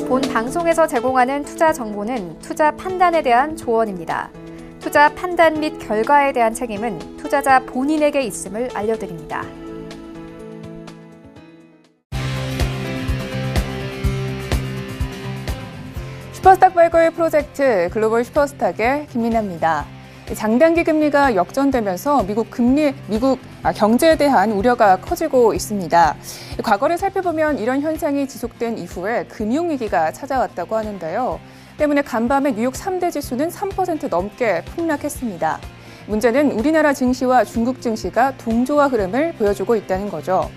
본 방송에서 제공하는 투자 정보는 투자 판단에 대한 조언입니다. 투자 판단 및 결과에 대한 책임은 투자자 본인에게 있음을 알려드립니다. 슈퍼스탁 발굴 프로젝트 글로벌 슈퍼스탁의 김민아입니다. 장단기 금리가 역전되면서 미국 경제에 대한 우려가 커지고 있습니다. 과거를 살펴보면 이런 현상이 지속된 이후에 금융위기가 찾아왔다고 하는데요. 때문에 간밤에 뉴욕 3대 지수는 3% 넘게 폭락했습니다. 문제는 우리나라 증시와 중국 증시가 동조화 흐름을 보여주고 있다는 거죠.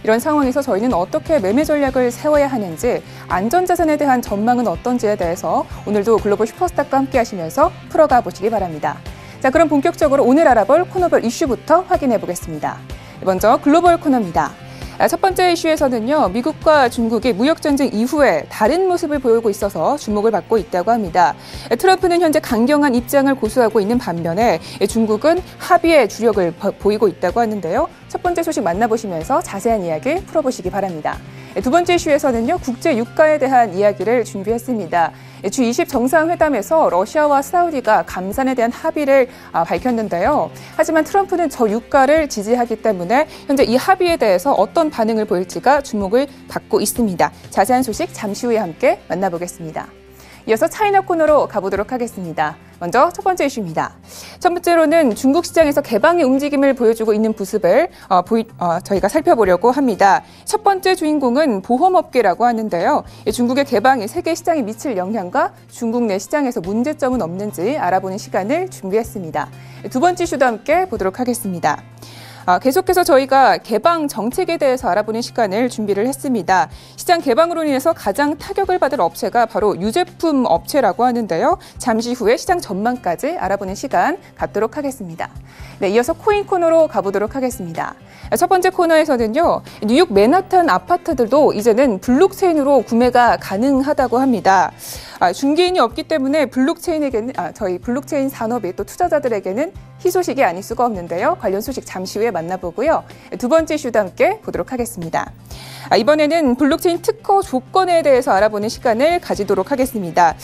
이런 상황에서 저희는 어떻게 매매 전략을 세워야 하는지, 안전자산에 대한 전망은 어떤지에 대해서 오늘도 글로벌 슈퍼스탁과 함께 하시면서 풀어가 보시기 바랍니다. 자, 그럼 본격적으로 오늘 알아볼 코너별 이슈부터 확인해 보겠습니다. 먼저 글로벌 코너입니다. 첫 번째 이슈에서는요, 미국과 중국이 무역전쟁 이후에 다른 모습을 보이고 있어서 주목을 받고 있다고 합니다. 트럼프는 현재 강경한 입장을 고수하고 있는 반면에 중국은 합의의 주력을 보이고 있다고 하는데요. 첫 번째 소식 만나보시면서 자세한 이야기 풀어보시기 바랍니다. 두 번째 이슈에서는요, 국제 유가에 대한 이야기를 준비했습니다. G20 정상회담에서 러시아와 사우디가 감산에 대한 합의를 밝혔는데요. 하지만 트럼프는 저 유가를 지지하기 때문에 현재 이 합의에 대해서 어떤 반응을 보일지가 주목을 받고 있습니다. 자세한 소식 잠시 후에 함께 만나보겠습니다. 이어서 차이나 코너로 가보도록 하겠습니다. 먼저 첫 번째 이슈입니다. 첫 번째로는 중국 시장에서 개방의 움직임을 보여주고 있는 모습을 저희가 살펴보려고 합니다. 첫 번째 주인공은 보험업계라고 하는데요. 중국의 개방이 세계 시장에 미칠 영향과 중국 내 시장에서 문제점은 없는지 알아보는 시간을 준비했습니다. 두 번째 이슈도 함께 보도록 하겠습니다. 계속해서 저희가 개방 정책에 대해서 알아보는 시간을 준비를 했습니다. 시장 개방으로 인해서 가장 타격을 받을 업체가 바로 유제품 업체라고 하는데요. 잠시 후에 시장 전망까지 알아보는 시간 갖도록 하겠습니다. 네, 이어서 코인 코너로 가보도록 하겠습니다. 첫 번째 코너에서는요, 뉴욕 맨하탄 아파트들도 이제는 블록체인으로 구매가 가능하다고 합니다. 중개인이 없기 때문에 저희 블록체인 산업이 또 투자자들에게는 희소식이 아닐 수가 없는데요. 관련 소식 잠시 후에 만나보고요. 두 번째 이슈도 함께 보도록 하겠습니다. 이번에는 블록체인 특허 조건에 대해서 알아보는 시간을 가지도록 하겠습니다.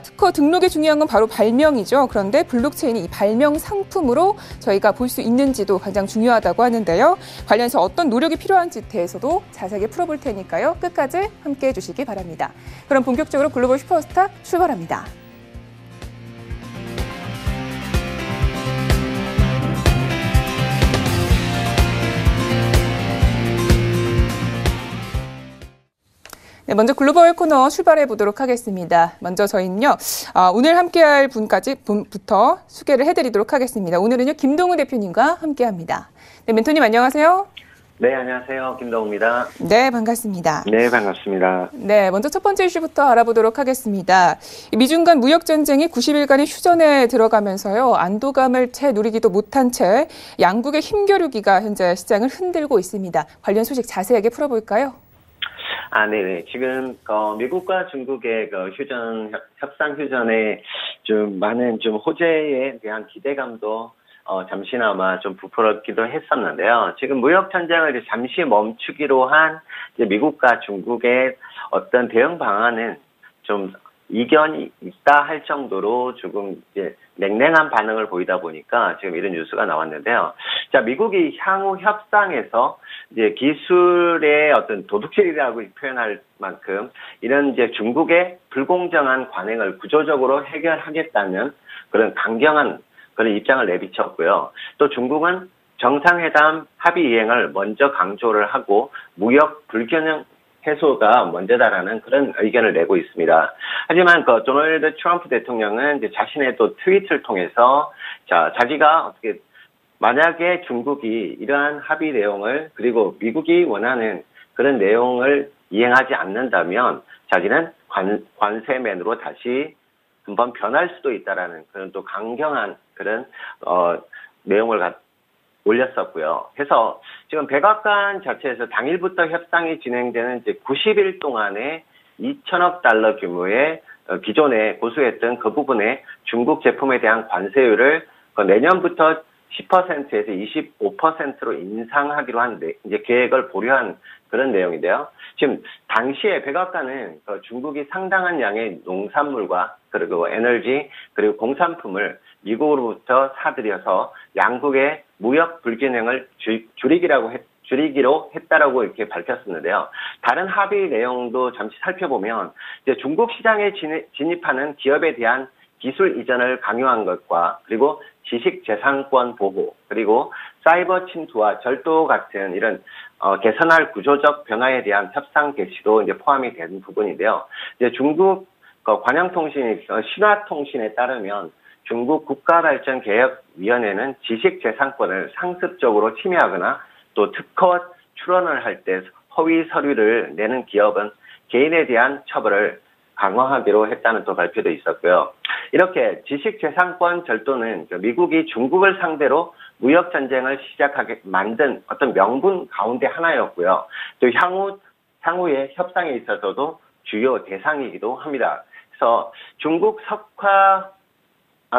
특허 등록에 중요한 건 바로 발명이죠. 그런데 블록체인이 이 발명 상품으로 저희가 볼 수 있는지도 가장 중요하다고 하는데요. 관련해서 어떤 노력이 필요한지 대해서도 자세하게 풀어볼 테니까요. 끝까지 함께해 주시기 바랍니다. 그럼 본격적으로 글로벌 슈퍼스탁 출발합니다. 네, 먼저 글로벌 코너 출발해 보도록 하겠습니다. 먼저 저희는요, 오늘 함께할 분부터 소개를 해드리도록 하겠습니다. 오늘은요, 김동우 대표님과 함께합니다. 네, 멘토님 안녕하세요. 네, 안녕하세요. 김동우입니다. 네, 반갑습니다. 네, 반갑습니다. 네, 먼저 첫 번째 이슈부터 알아보도록 하겠습니다. 미중 간 무역전쟁이 90일간의 휴전에 들어가면서요, 안도감을 채 누리기도 못한 채 양국의 힘겨루기가 현재 시장을 흔들고 있습니다. 관련 소식 자세하게 풀어볼까요? 네네. 지금, 미국과 중국의 협상 휴전에 좀 많은 호재에 대한 기대감도, 잠시나마 좀 부풀었기도 했었는데요. 지금 무역 전쟁을 이제 잠시 멈추기로 한 이제 미국과 중국의 어떤 대응 방안은 좀 이견이 있다 할 정도로 조금 이제 냉랭한 반응을 보이다 보니까 지금 이런 뉴스가 나왔는데요. 자, 미국이 향후 협상에서 이제 기술의 어떤 도둑질이라고 표현할 만큼 이런 이제 중국의 불공정한 관행을 구조적으로 해결하겠다는 그런 강경한 그런 입장을 내비쳤고요. 또 중국은 정상회담 합의 이행을 먼저 강조를 하고 무역 불균형 해소가 먼저다라는 그런 의견을 내고 있습니다. 하지만 도널드 트럼프 대통령은 이제 자신의 또 트윗을 통해서 자기가 어떻게 만약에 중국이 이러한 합의 내용을 그리고 미국이 원하는 그런 내용을 이행하지 않는다면 자기는 관세맨으로 다시 한번 변할 수도 있다라는 그런 또 강경한 그런 내용을 올렸었고요. 해서 지금 백악관 자체에서 당일부터 협상이 진행되는 이제 90일 동안에 2천억 달러 규모의 기존에 고수했던 그 부분에 중국 제품에 대한 관세율을 내년부터 10%에서 25%로 인상하기로 한 이제 계획을 보류한 그런 내용인데요. 지금 당시에 백악관은 중국이 상당한 양의 농산물과 그리고 에너지 그리고 공산품을 미국으로부터 사들여서 양국의 무역 불균형을 줄이기로 했다라고 이렇게 밝혔었는데요. 다른 합의 내용도 잠시 살펴보면 이제 중국 시장에 진입하는 기업에 대한 기술 이전을 강요한 것과 그리고 지식재산권 보호 그리고 사이버 침투와 절도 같은 이런 개선할 구조적 변화에 대한 협상 개시도 이제 포함이 된 부분인데요. 이제 중국 관영통신 신화통신에 따르면 중국 국가발전개혁위원회는 지식재산권을 상습적으로 침해하거나 또 특허 출원을 할 때 허위 서류를 내는 기업은 개인에 대한 처벌을 강화하기로 했다는 또 발표도 있었고요. 이렇게 지식재산권 절도는 미국이 중국을 상대로 무역전쟁을 시작하게 만든 어떤 명분 가운데 하나였고요. 또 향후의 협상에 있어서도 주요 대상이기도 합니다. 그래서 중국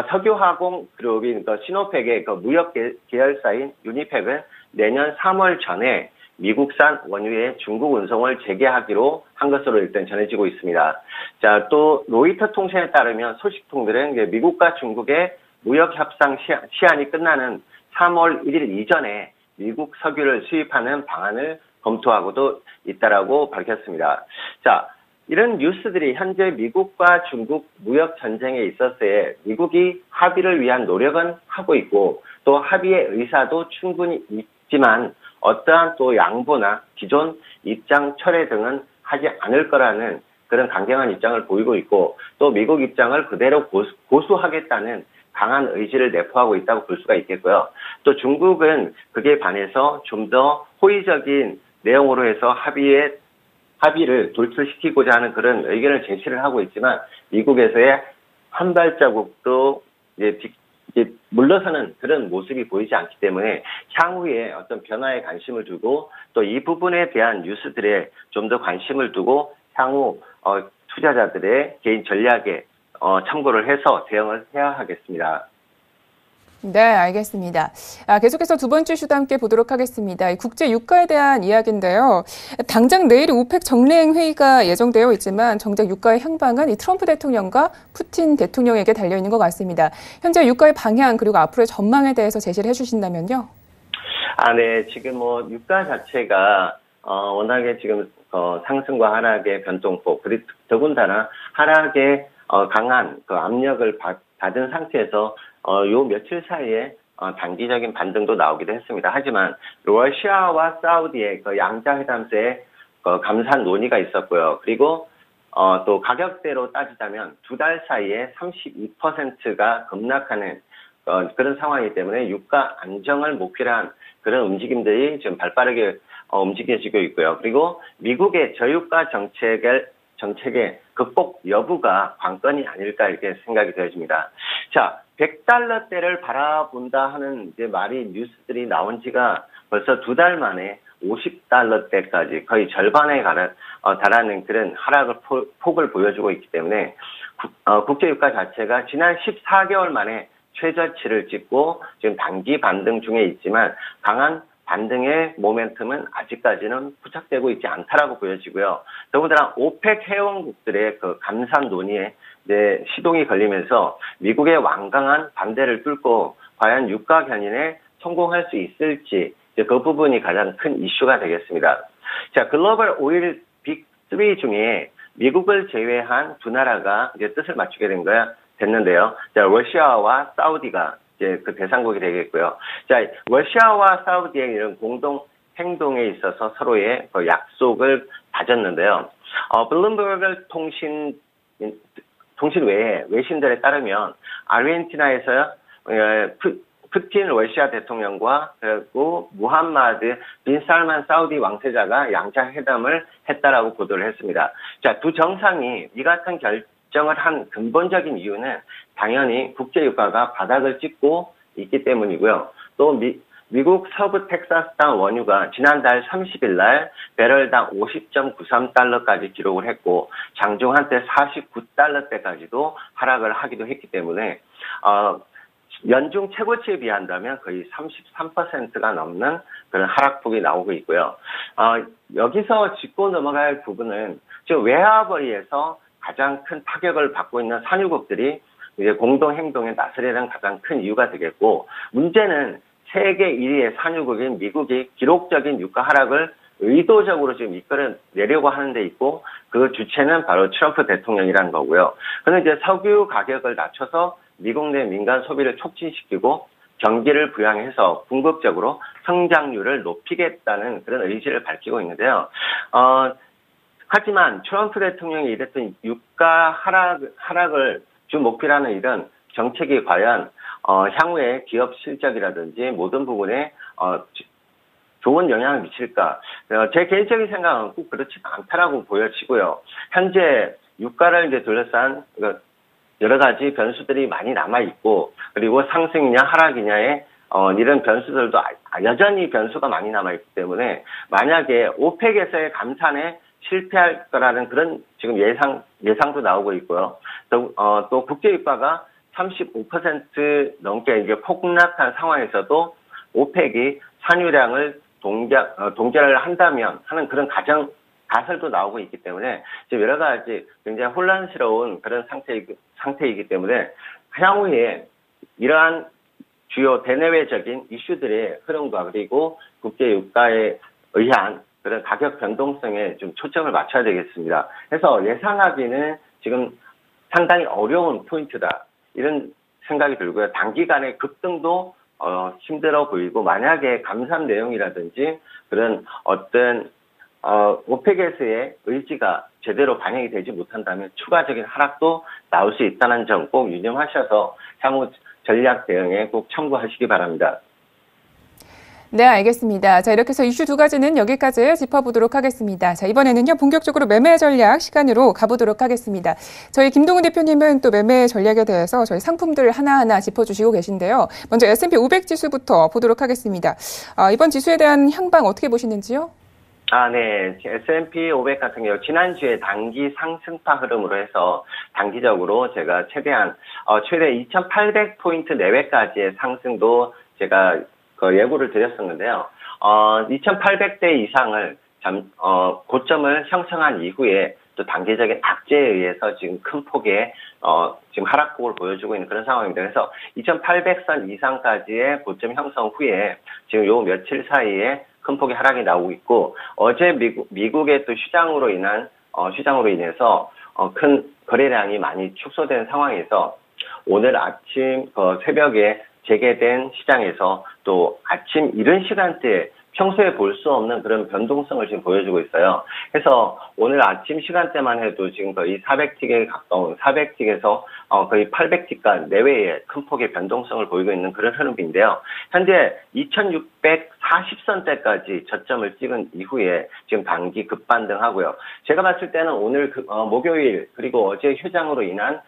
석유화공 그룹인 시노펙의 무역 계열사인 유니펙은 내년 3월 전에 미국산 원유의 중국 운송을 재개하기로 한 것으로 일단 전해지고 있습니다. 자, 또 로이터 통신에 따르면 소식통들은 미국과 중국의 무역 협상 시한이 끝나는 3월 1일 이전에 미국 석유를 수입하는 방안을 검토하고도 있다라고 밝혔습니다. 자, 이런 뉴스들이 현재 미국과 중국 무역 전쟁에 있어서의 미국이 합의를 위한 노력은 하고 있고 또 합의의 의사도 충분히 있지만 어떠한 또 양보나 기존 입장 철회 등은 하지 않을 거라는 그런 강경한 입장을 보이고 있고 또 미국 입장을 그대로 고수하겠다는 강한 의지를 내포하고 있다고 볼 수가 있겠고요. 또 중국은 그게 반해서 좀 더 호의적인 내용으로 해서 합의를 돌출시키고자 하는 그런 의견을 제시를 하고 있지만 미국에서의 한 발자국도 이제 물러서는 그런 모습이 보이지 않기 때문에 향후에 어떤 변화에 관심을 두고 또 이 부분에 대한 뉴스들에 좀 더 관심을 두고 향후 투자자들의 개인 전략에 참고를 해서 대응을 해야 하겠습니다. 네, 알겠습니다. 계속해서 두 번째 이슈도 함께 보도록 하겠습니다. 국제 유가에 대한 이야기인데요. 당장 내일 오펙 정례행 회의가 예정되어 있지만 정작 유가의 향방은 이 트럼프 대통령과 푸틴 대통령에게 달려있는 것 같습니다. 현재 유가의 방향 그리고 앞으로의 전망에 대해서 제시를 해주신다면요. 네. 지금 유가 자체가 워낙에 지금 상승과 하락의 변동폭 그리고 더군다나 하락의 강한 압력을 받은 상태에서 요 며칠 사이에 단기적인 반등도 나오기도 했습니다. 하지만 러시아와 사우디의 양자회담세의 감산 논의가 있었고요. 그리고 또 가격대로 따지자면 두 달 사이에 32%가 급락하는 그런 상황이기 때문에 유가 안정을 목표로 한 그런 움직임들이 지금 발빠르게 움직여지고 있고요. 그리고 미국의 저유가 정책의 극복 여부가 관건이 아닐까 이렇게 생각이 되어집니다. 자, 100달러대를 바라본다 하는 이제 뉴스들이 나온 지가 벌써 두 달 만에 50달러대까지 거의 절반에 달하는 그런 하락을 폭을 보여주고 있기 때문에 국제유가 자체가 지난 14개월 만에 최저치를 찍고 지금 단기 반등 중에 있지만 강한 반등의 모멘텀은 아직까지는 포착되고 있지 않다라고 보여지고요. 더군다나 오펙 회원국들의 감산 논의에 시동이 걸리면서 미국의 완강한 반대를 뚫고 과연 유가 견인에 성공할 수 있을지 그 부분이 가장 큰 이슈가 되겠습니다. 자, 글로벌 오일 빅3 중에 미국을 제외한 두 나라가 이제 뜻을 맞추게 됐는데요. 자, 러시아와 사우디가 이제 그 대상국이 되겠고요. 자, 러시아와 사우디의 이런 공동 행동에 있어서 서로의 약속을 다졌는데요. 블룸버그 통신 외에 외신들에 따르면 아르헨티나에서 푸틴 러시아 대통령과 그리고 무함마드 빈 살만 사우디 왕세자가 양자회담을 했다라고 보도를 했습니다. 자, 두 정상이 이 같은 결정을 한 근본적인 이유는 당연히 국제유가가 바닥을 찍고 있기 때문이고요. 또 미국 서부 텍사스당 원유가 지난달 30일 날 배럴당 50.93달러까지 기록을 했고 장중 한때 49달러대까지도 하락을 하기도 했기 때문에 연중 최고치에 비한다면 거의 33%가 넘는 그런 하락폭이 나오고 있고요. 여기서 짚고 넘어갈 부분은 지금 외화벌이에서 가장 큰 타격을 받고 있는 산유국들이 이제 공동 행동에 나서려는 가장 큰 이유가 되겠고, 문제는 세계 1위의 산유국인 미국이 기록적인 유가 하락을 의도적으로 지금 이끌어내려고 하는 데 있고, 그 주체는 바로 트럼프 대통령이라는 거고요. 그는 이제 석유 가격을 낮춰서 미국 내 민간 소비를 촉진시키고 경기를 부양해서 궁극적으로 성장률을 높이겠다는 그런 의지를 밝히고 있는데요. 하지만 트럼프 대통령이 이랬던 유가 하락을 주 목표라는 이런 정책이 과연 향후에 기업 실적이라든지 모든 부분에 좋은 영향을 미칠까? 제 개인적인 생각은 꼭 그렇지 않다라고 보여지고요. 현재 유가를 이제 둘러싼 여러 가지 변수들이 많이 남아 있고, 그리고 상승이냐 하락이냐의 이런 변수들도 여전히 변수가 많이 남아 있기 때문에 만약에 오펙에서의 감산에 실패할 거라는 그런 지금 예상도 나오고 있고요. 또 국제 유가가 35% 넘게 이제 폭락한 상황에서도 오펙이 산유량을 동결을 한다면 하는 그런 가설도 나오고 있기 때문에 지금 여러 가지 굉장히 혼란스러운 그런 상태이기 때문에 향후에 이러한 주요 대내외적인 이슈들의 흐름과 그리고 국제 유가에 의한 그런 가격 변동성에 좀 초점을 맞춰야 되겠습니다. 그래서 예상하기는 지금 상당히 어려운 포인트다, 이런 생각이 들고요. 단기간에 급등도 힘들어 보이고, 만약에 감산 내용이라든지 그런 어떤 오펙에서의 의지가 제대로 반영이 되지 못한다면 추가적인 하락도 나올 수 있다는 점 꼭 유념하셔서 향후 전략 대응에 꼭 참고하시기 바랍니다. 네, 알겠습니다. 자, 이렇게 해서 이슈 두 가지는 여기까지 짚어보도록 하겠습니다. 자, 이번에는요, 본격적으로 매매 전략 시간으로 가보도록 하겠습니다. 저희 김동훈 대표님은 또 매매 전략에 대해서 저희 상품들 하나하나 짚어주시고 계신데요. 먼저 S&P 500 지수부터 보도록 하겠습니다. 이번 지수에 대한 향방 어떻게 보시는지요? 네. S&P 500 같은 경우 지난주에 단기 상승파 흐름으로 해서 단기적으로 제가 최대 2,800포인트 내외까지의 상승도 제가 예고를 드렸었는데요. 2,800대 이상을 고점을 형성한 이후에 또 단기적인 악재에 의해서 지금 큰 폭의 지금 하락폭을 보여주고 있는 그런 상황입니다. 그래서 2,800선 이상까지의 고점 형성 후에 지금 요 며칠 사이에 큰 폭의 하락이 나오고 있고, 어제 미국의 또 시장으로 인해서 큰 거래량이 많이 축소된 상황에서 오늘 아침 새벽에 재개된 시장에서 또 아침 이른 시간대에 평소에 볼 수 없는 그런 변동성을 지금 보여주고 있어요. 그래서 오늘 아침 시간대만 해도 지금 거의 400틱에 가까운 400틱에서 거의 800틱간 내외의 큰 폭의 변동성을 보이고 있는 그런 흐름인데요. 현재 2640선대까지 저점을 찍은 이후에 지금 단기 급반등하고요. 제가 봤을 때는 오늘 목요일 그리고 어제 휴장으로 인한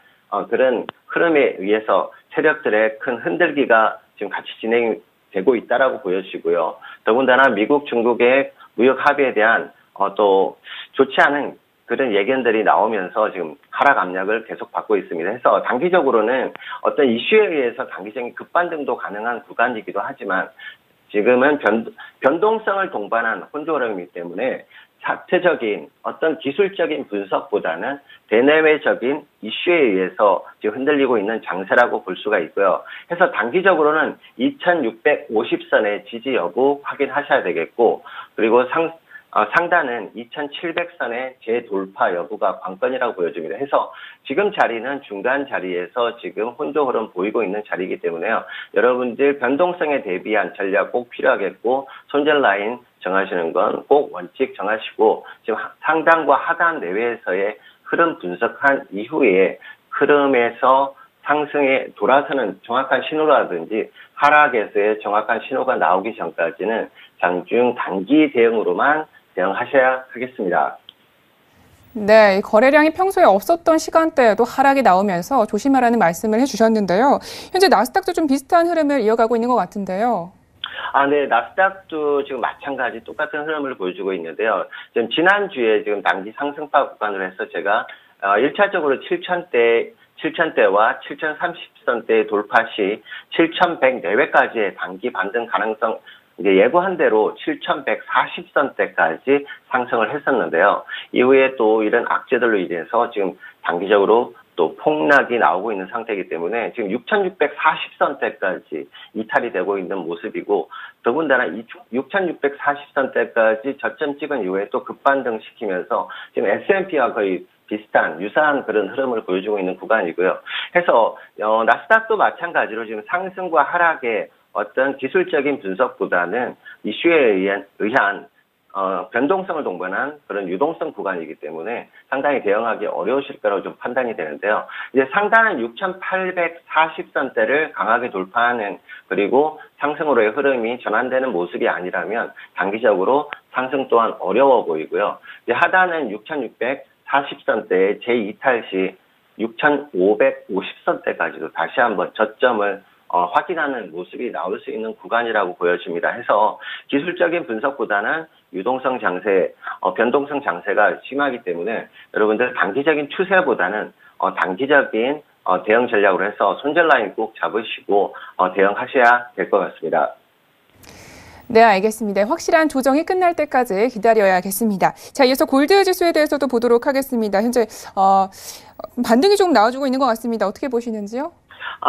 그런 흐름에 의해서 세력들의 큰 흔들기가 지금 같이 진행되고 있다라고 보여지고요. 더군다나 미국, 중국의 무역 합의에 대한 또 좋지 않은 그런 예견들이 나오면서 지금 하락 압력을 계속 받고 있습니다. 그래서 단기적으로는 어떤 이슈에 의해서 단기적인 급반등도 가능한 구간이기도 하지만 지금은 변동성을 동반한 혼조 흐름이기 때문에 자체적인 어떤 기술적인 분석보다는 대내외적인 이슈에 의해서 지금 흔들리고 있는 장세라고 볼 수가 있고요. 그래서 단기적으로는 2650선의 지지 여부 확인하셔야 되겠고, 그리고 상단은 2700선의 재돌파 여부가 관건이라고 보여집니다. 해서 지금 자리는 중간 자리에서 지금 혼조 흐름 보이고 있는 자리이기 때문에요. 여러분들 변동성에 대비한 전략 꼭 필요하겠고, 손절 라인 정하시는 건 꼭 원칙 정하시고, 지금 상단과 하단 내외에서의 흐름 분석한 이후에 흐름에서 상승에 돌아서는 정확한 신호라든지 하락에서의 정확한 신호가 나오기 전까지는 장중 단기 대응으로만 대응하셔야 하겠습니다. 네, 거래량이 평소에 없었던 시간대에도 하락이 나오면서 조심하라는 말씀을 해주셨는데요. 현재 나스닥도 좀 비슷한 흐름을 이어가고 있는 것 같은데요. 네, 나스닥도 지금 마찬가지 똑같은 흐름을 보여주고 있는데요. 지금 지난주에 지금 단기 상승파 구간으로 해서 제가 1차적으로 7,000대와 7,030선대의 돌파 시 7,100 내외까지의 단기 반등 가능성 예고한 대로 7,140선대까지 상승을 했었는데요. 이후에 또 이런 악재들로 인해서 지금 단기적으로 또 폭락이 나오고 있는 상태이기 때문에 지금 6,640선대까지 이탈이 되고 있는 모습이고, 더군다나 6,640선대까지 저점 찍은 이후에 또 급반등 시키면서 지금 S&P와 거의 유사한 그런 흐름을 보여주고 있는 구간이고요. 해서 나스닥도 마찬가지로 지금 상승과 하락의 어떤 기술적인 분석보다는 이슈에 의한 변동성을 동반한 그런 유동성 구간이기 때문에 상당히 대응하기 어려우실 거라고 좀 판단이 되는데요. 이제 상단은 6,840선대를 강하게 돌파하는, 그리고 상승으로의 흐름이 전환되는 모습이 아니라면 단기적으로 상승 또한 어려워 보이고요. 이제 하단은 6,640선대의 제2탈 시 6,550선대까지도 다시 한번 저점을 확인하는 모습이 나올 수 있는 구간이라고 보여집니다. 해서 기술적인 분석보다는 유동성 장세, 변동성 장세가 심하기 때문에 여러분들 단기적인 추세보다는 단기적인 대응 전략으로 해서 손절 라인 꼭 잡으시고 대응하셔야 될 것 같습니다. 네, 알겠습니다. 확실한 조정이 끝날 때까지 기다려야겠습니다. 자, 이어서 골드 지수에 대해서도 보도록 하겠습니다. 현재 반등이 좀 나와주고 있는 것 같습니다. 어떻게 보시는지요?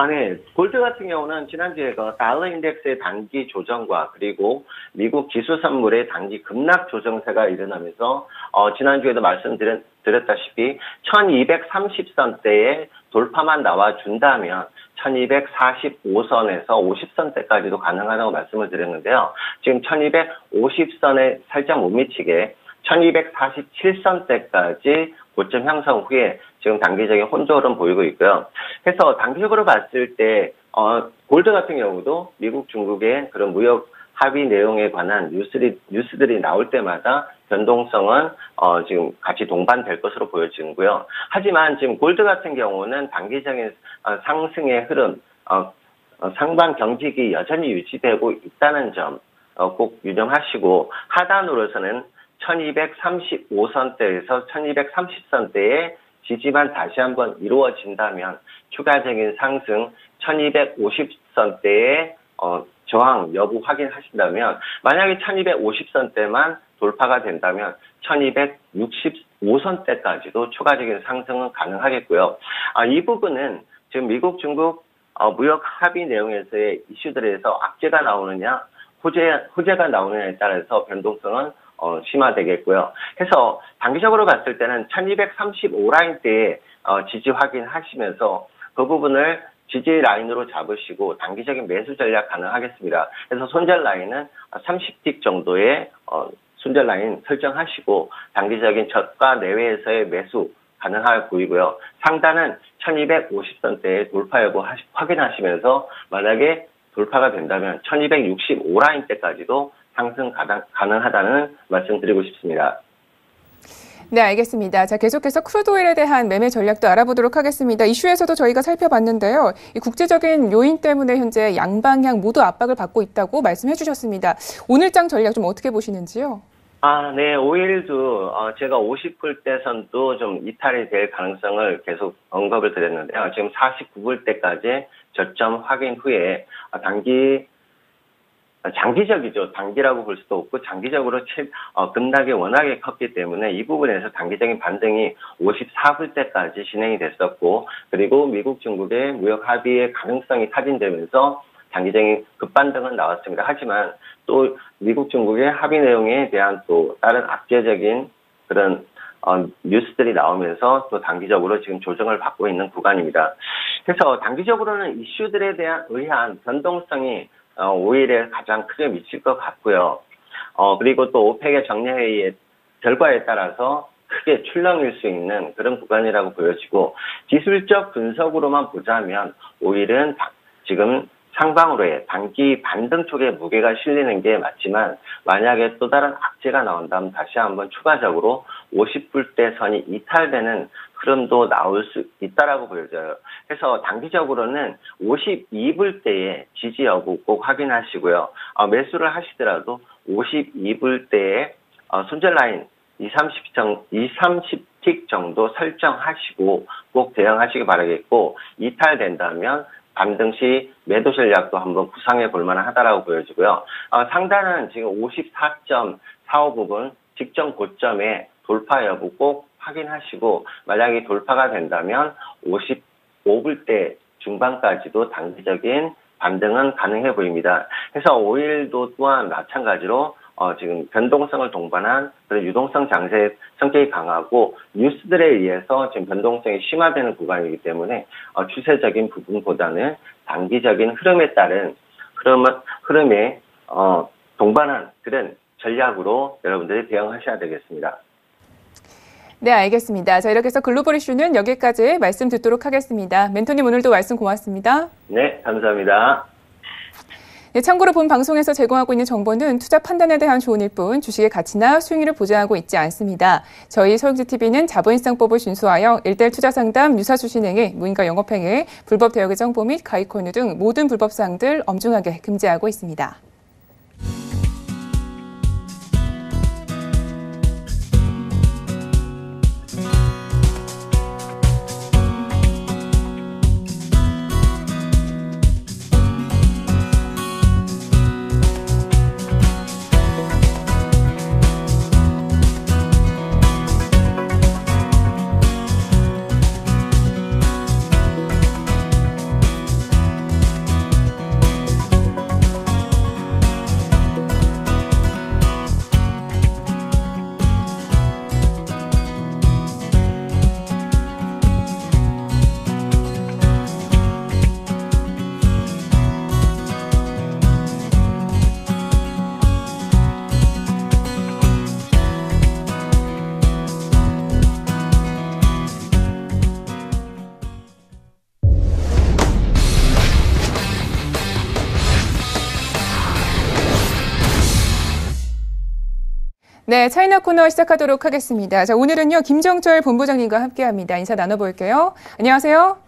네. 골드 같은 경우는 지난주에 달러 인덱스의 단기 조정과 그리고 미국 지수 선물의 단기 급락 조정세가 일어나면서 지난주에도 말씀드렸다시피 1230선대의 돌파만 나와준다면 1245선에서 50선대까지도 가능하다고 말씀을 드렸는데요. 지금 1250선에 살짝 못 미치게 1247선대까지 고점 형성 후에 지금 단기적인 혼조를 보이고 있고요. 그래서 단기적으로 봤을 때 골드 같은 경우도 미국, 중국의 그런 무역 합의 내용에 관한 뉴스들이 나올 때마다 변동성은 지금 같이 동반될 것으로 보여지고요. 하지만 지금 골드 같은 경우는 단기적인 상승의 흐름, 상반 경직이 여전히 유지되고 있다는 점 꼭 유념하시고, 하단으로서는 1235선대에서 1230선대의 지지만 다시 한번 이루어진다면 추가적인 상승 1250선대의 저항 여부 확인하신다면, 만약에 1250선대만 돌파가 된다면 1265선대까지도 추가적인 상승은 가능하겠고요. 이 부분은 지금 미국, 중국 무역 합의 내용에서의 이슈들에서 악재가 나오느냐, 호재가 나오느냐에 따라서 변동성은 심화되겠고요. 해서 단기적으로 봤을 때는 1235라인대에 지지 확인하시면서 그 부분을 지지 라인으로 잡으시고 단기적인 매수 전략 가능하겠습니다. 그래서 손절 라인은 30틱 정도의 손절 라인 설정하시고 단기적인 저가 내외에서의 매수 가능할 보이고요. 상단은 1250선대의 돌파 여부 확인하시면서 만약에 돌파가 된다면 1265라인대까지도 상승 가능하다는 말씀드리고 싶습니다. 네, 알겠습니다. 자, 계속해서 크루드 오일에 대한 매매 전략도 알아보도록 하겠습니다. 이슈에서도 저희가 살펴봤는데요. 이 국제적인 요인 때문에 현재 양방향 모두 압박을 받고 있다고 말씀해 주셨습니다. 오늘장 전략 좀 어떻게 보시는지요? 네, 오일도 제가 50불대선도 좀 이탈이 될 가능성을 계속 언급을 드렸는데요. 지금 49불대까지 저점 확인 후에 장기적이죠. 단기라고 볼 수도 없고 장기적으로 급락이 워낙에 컸기 때문에 이 부분에서 단기적인 반등이 54불대까지 진행이 됐었고, 그리고 미국, 중국의 무역 합의의 가능성이 타진되면서 단기적인 급반등은 나왔습니다. 하지만 또 미국, 중국의 합의 내용에 대한 또 다른 악재적인 그런 뉴스들이 나오면서 또 단기적으로 지금 조정을 받고 있는 구간입니다. 그래서 단기적으로는 이슈들에 대한 의한 변동성이 오일에 가장 크게 미칠 것 같고요. 그리고 또 오펙의 정례회의의 결과에 따라서 크게 출렁일 수 있는 그런 구간이라고 보여지고, 기술적 분석으로만 보자면 오일은 지금 상방으로의 단기 반등 쪽에 무게가 실리는 게 맞지만, 만약에 또 다른 악재가 나온다면 다시 한번 추가적으로 50불대 선이 이탈되는 흐름도 나올 수 있다라고 보여져요. 그래서 단기적으로는 52불대의 지지 여부 꼭 확인하시고요. 매수를 하시더라도 52불대의 손절 라인 230 틱 정도 설정하시고 꼭 대응하시기 바라겠고, 이탈된다면 반등 시 매도 전략도 한번 구상해 볼 만하다라고 보여지고요. 상단은 지금 54.45 부분 직전 고점에 돌파 여부 꼭 확인하시고, 만약에 돌파가 된다면 55불대 중반까지도 단기적인 반등은 가능해 보입니다. 그래서 5일도 또한 마찬가지로 지금 변동성을 동반한 그런 유동성 장세 성격이 강하고 뉴스들에 의해서 지금 변동성이 심화되는 구간이기 때문에 추세적인 부분보다는 단기적인 흐름에 따른 흐름에 동반한 그런 전략으로 여러분들이 대응하셔야 되겠습니다. 네, 알겠습니다. 자, 이렇게 해서 글로벌 이슈는 여기까지 말씀 듣도록 하겠습니다. 멘토님 오늘도 말씀 고맙습니다. 네, 감사합니다. 네, 참고로 본 방송에서 제공하고 있는 정보는 투자 판단에 대한 조언일 뿐 주식의 가치나 수익률을 보장하고 있지 않습니다. 저희 서영지TV는 자본시장법을 준수하여 1:1 투자 상담, 유사수 신행에 무인가 영업행위, 불법 대여의 정보 및 가입 권유 등 모든 불법 사항들 엄중하게 금지하고 있습니다. 네, 차이나 코너 시작하도록 하겠습니다. 자, 오늘은요, 김정철 본부장님과 함께합니다. 인사 나눠볼게요. 안녕하세요.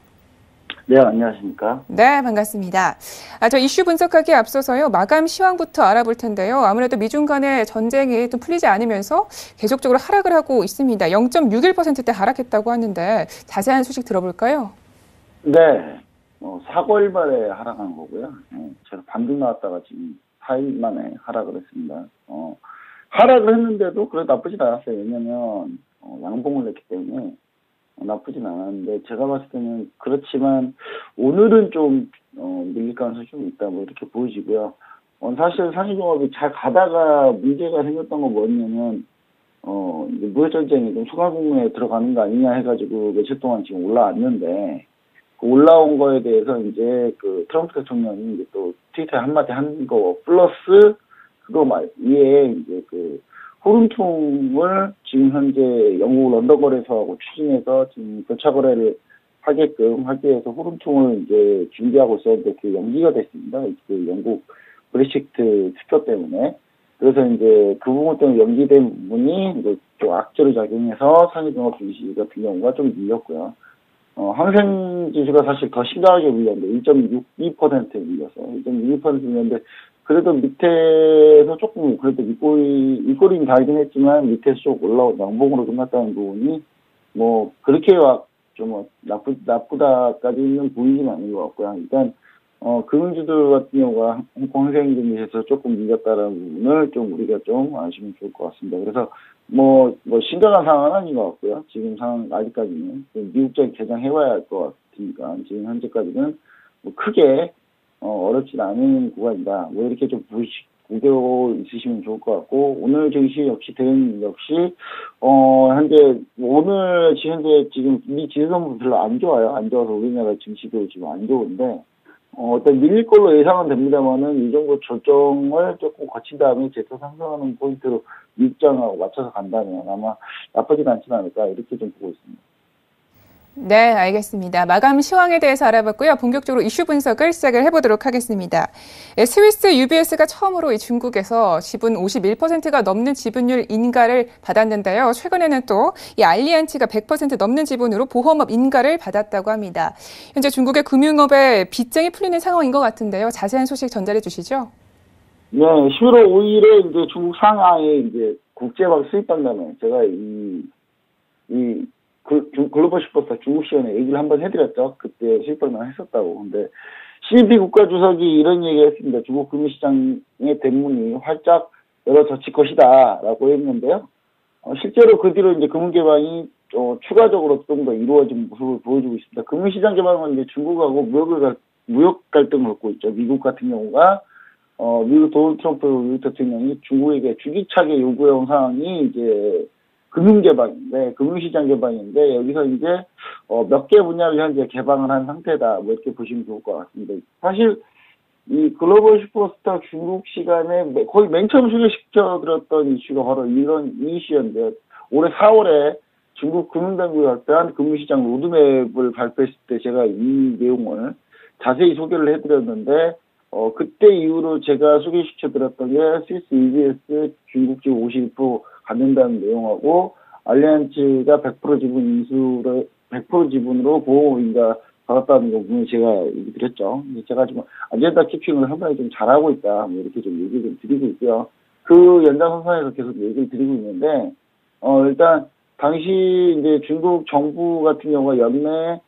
네, 안녕하십니까. 네, 반갑습니다. 저 이슈 분석하기에 앞서서요, 마감 시황부터 알아볼 텐데요. 아무래도 미중 간의 전쟁이 좀 풀리지 않으면서 계속적으로 하락을 하고 있습니다. 0.61%대 하락했다고 하는데 자세한 소식 들어볼까요? 네, 4개월 만에 하락한 거고요. 제가 반등 나왔다가 지금 4일 만에 하락을 했습니다. 하락을 했는데도 그래도 나쁘진 않았어요. 왜냐면 양봉을 냈기 때문에 나쁘진 않았는데, 제가 봤을 때는 그렇지만 오늘은 좀 밀릴 가능성이 좀 있다, 뭐 이렇게 보여지고요. 사실 산실종합이 잘 가다가 문제가 생겼던 건 뭐였냐면 무역전쟁이 좀 소강공에 들어가는 거 아니냐 해가지고 며칠 동안 지금 올라왔는데, 그 올라온 거에 대해서 이제 그 트럼프 대통령이 이제 또 트위터에 한마디 한 거 플러스 그거 위에 이제 그 호름통을 지금 현재 영국 런던 거래소하고 추진해서 지금 교차 거래를 하게끔 하기 위해서 호름통을 이제 준비하고 있었는데, 그 연기가 됐습니다. 그 영국 브렉시트 투표 때문에. 그래서 이제 그 부분 때문에 연기된 부분이 이제 좀 악재로 작용해서 상해종합 증시 같은 경우가 좀 밀렸고요. 항생 지수가 사실 더 심각하게 밀렸는데 1.62%에 밀렸어요. 1.62% 밀렸는데, 그래도 밑에서 조금 그래도 윗꼬리는 달긴 했지만 밑에서 쭉 올라온 양봉으로 끝났다는 부분이 뭐 그렇게 좀 나쁘다까지는 보이진 않는 것 같고요. 일단 금융주들 같은 경우가 홍콩 항생금리에서 조금 밀렸다는 부분을 좀 우리가 좀 아시면 좋을 것 같습니다. 그래서 뭐 심각한 상황은 아닌 것 같고요. 지금 상황 아직까지는 미국장 개장해봐야 할 것 같으니까 지금 현재까지는 뭐 크게 어렵진 않은 구간이다. 뭐 이렇게 좀 보고 있으시면 좋을 것 같고, 오늘 증시 역시 대응 역시 현재 지금 미 지수선물 별로 안 좋아요. 안 좋아서 우리나라 증시도 지금 안 좋은데 일단 밀릴 걸로 예상은 됩니다만은 이 정도 조정을 조금 거친 다음에 재차 상승하는 포인트로 입장하고 맞춰서 간다면 아마 나쁘진 않지는 않을까, 이렇게 좀 보고 있습니다. 네, 알겠습니다. 마감 시황에 대해서 알아봤고요. 본격적으로 이슈 분석을 시작을 해보도록 하겠습니다. 스위스 UBS가 처음으로 이 중국에서 지분 51%가 넘는 지분율 인가를 받았는데요. 최근에는 또 이 알리안츠가 100% 넘는 지분으로 보험업 인가를 받았다고 합니다. 현재 중국의 금융업에 빚쟁이 풀리는 상황인 것 같은데요. 자세한 소식 전달해 주시죠. 네, 11월 5일에 이제 중국 상하이에 이제 국제막 수입박람회, 제가 이 글로벌 슈퍼스타 중국 시연에 얘기를 한번 해드렸죠. 그때 실패만 했었다고. 근데 시진핑 국가주석이 이런 얘기를 했습니다. 중국 금융시장의 대문이 활짝 열어젖힐 것이다 라고 했는데요. 실제로 그 뒤로 이제 금융 개방이 추가적으로 좀 더 이루어진 모습을 보여주고 있습니다. 금융시장 개방은 이제 중국하고 무역 갈등을 겪고 있죠. 미국 같은 경우가 미국 도널드 트럼프 미국 대통령이 중국에게 주기차게 요구해온 사항이 이제 금융 개방인데, 금융시장 개방인데, 여기서 이제, 몇 개 분야를 현재 개방을 한 상태다. 뭐 이렇게 보시면 좋을 것 같습니다. 사실, 이 글로벌 슈퍼스타 중국 시간에 거의 맨 처음 소개시켜드렸던 이슈가 바로 이 이슈였는데요. 올해 4월에 중국 금융당국이 발표한 금융시장 로드맵을 발표했을 때 제가 이 내용을 자세히 소개를 해드렸는데, 그때 이후로 제가 소개시켜드렸던 게 스위스 EBS 중국지 51% 갖는다는 내용하고 알리안츠가 100% 지분 인수를 100% 지분으로 보험인가 받았다는 거 분명히 제가 얘기 드렸죠. 제가 지금 아젠다 키핑을 상당히 좀 잘하고 있다. 뭐 이렇게 좀 얘기를 좀 드리고 있고요. 그 연장선상에서 계속 얘기를 드리고 있는데 일단 당시 이제 중국 정부 같은 경우가 연내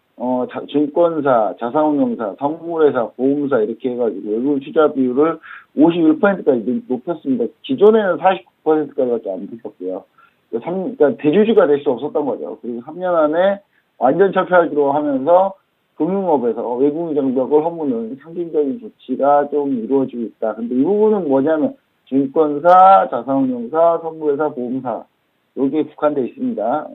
증권사, 자산운용사, 선물회사, 보험사 이렇게 해가지고 외국 투자 비율을 51%까지 높였습니다. 기존에는 49%까지밖에 안 됐었고요. 그러니까 대주주가 될 수 없었던 거죠. 그리고 3년 안에 완전 철폐하기로 하면서 금융업에서 외국인 장벽을 허무는 상징적인 조치가 좀 이루어지고 있다. 근데 이 부분은 뭐냐면 증권사, 자산운용사, 선물회사, 보험사 여기에 국한되어 있습니다.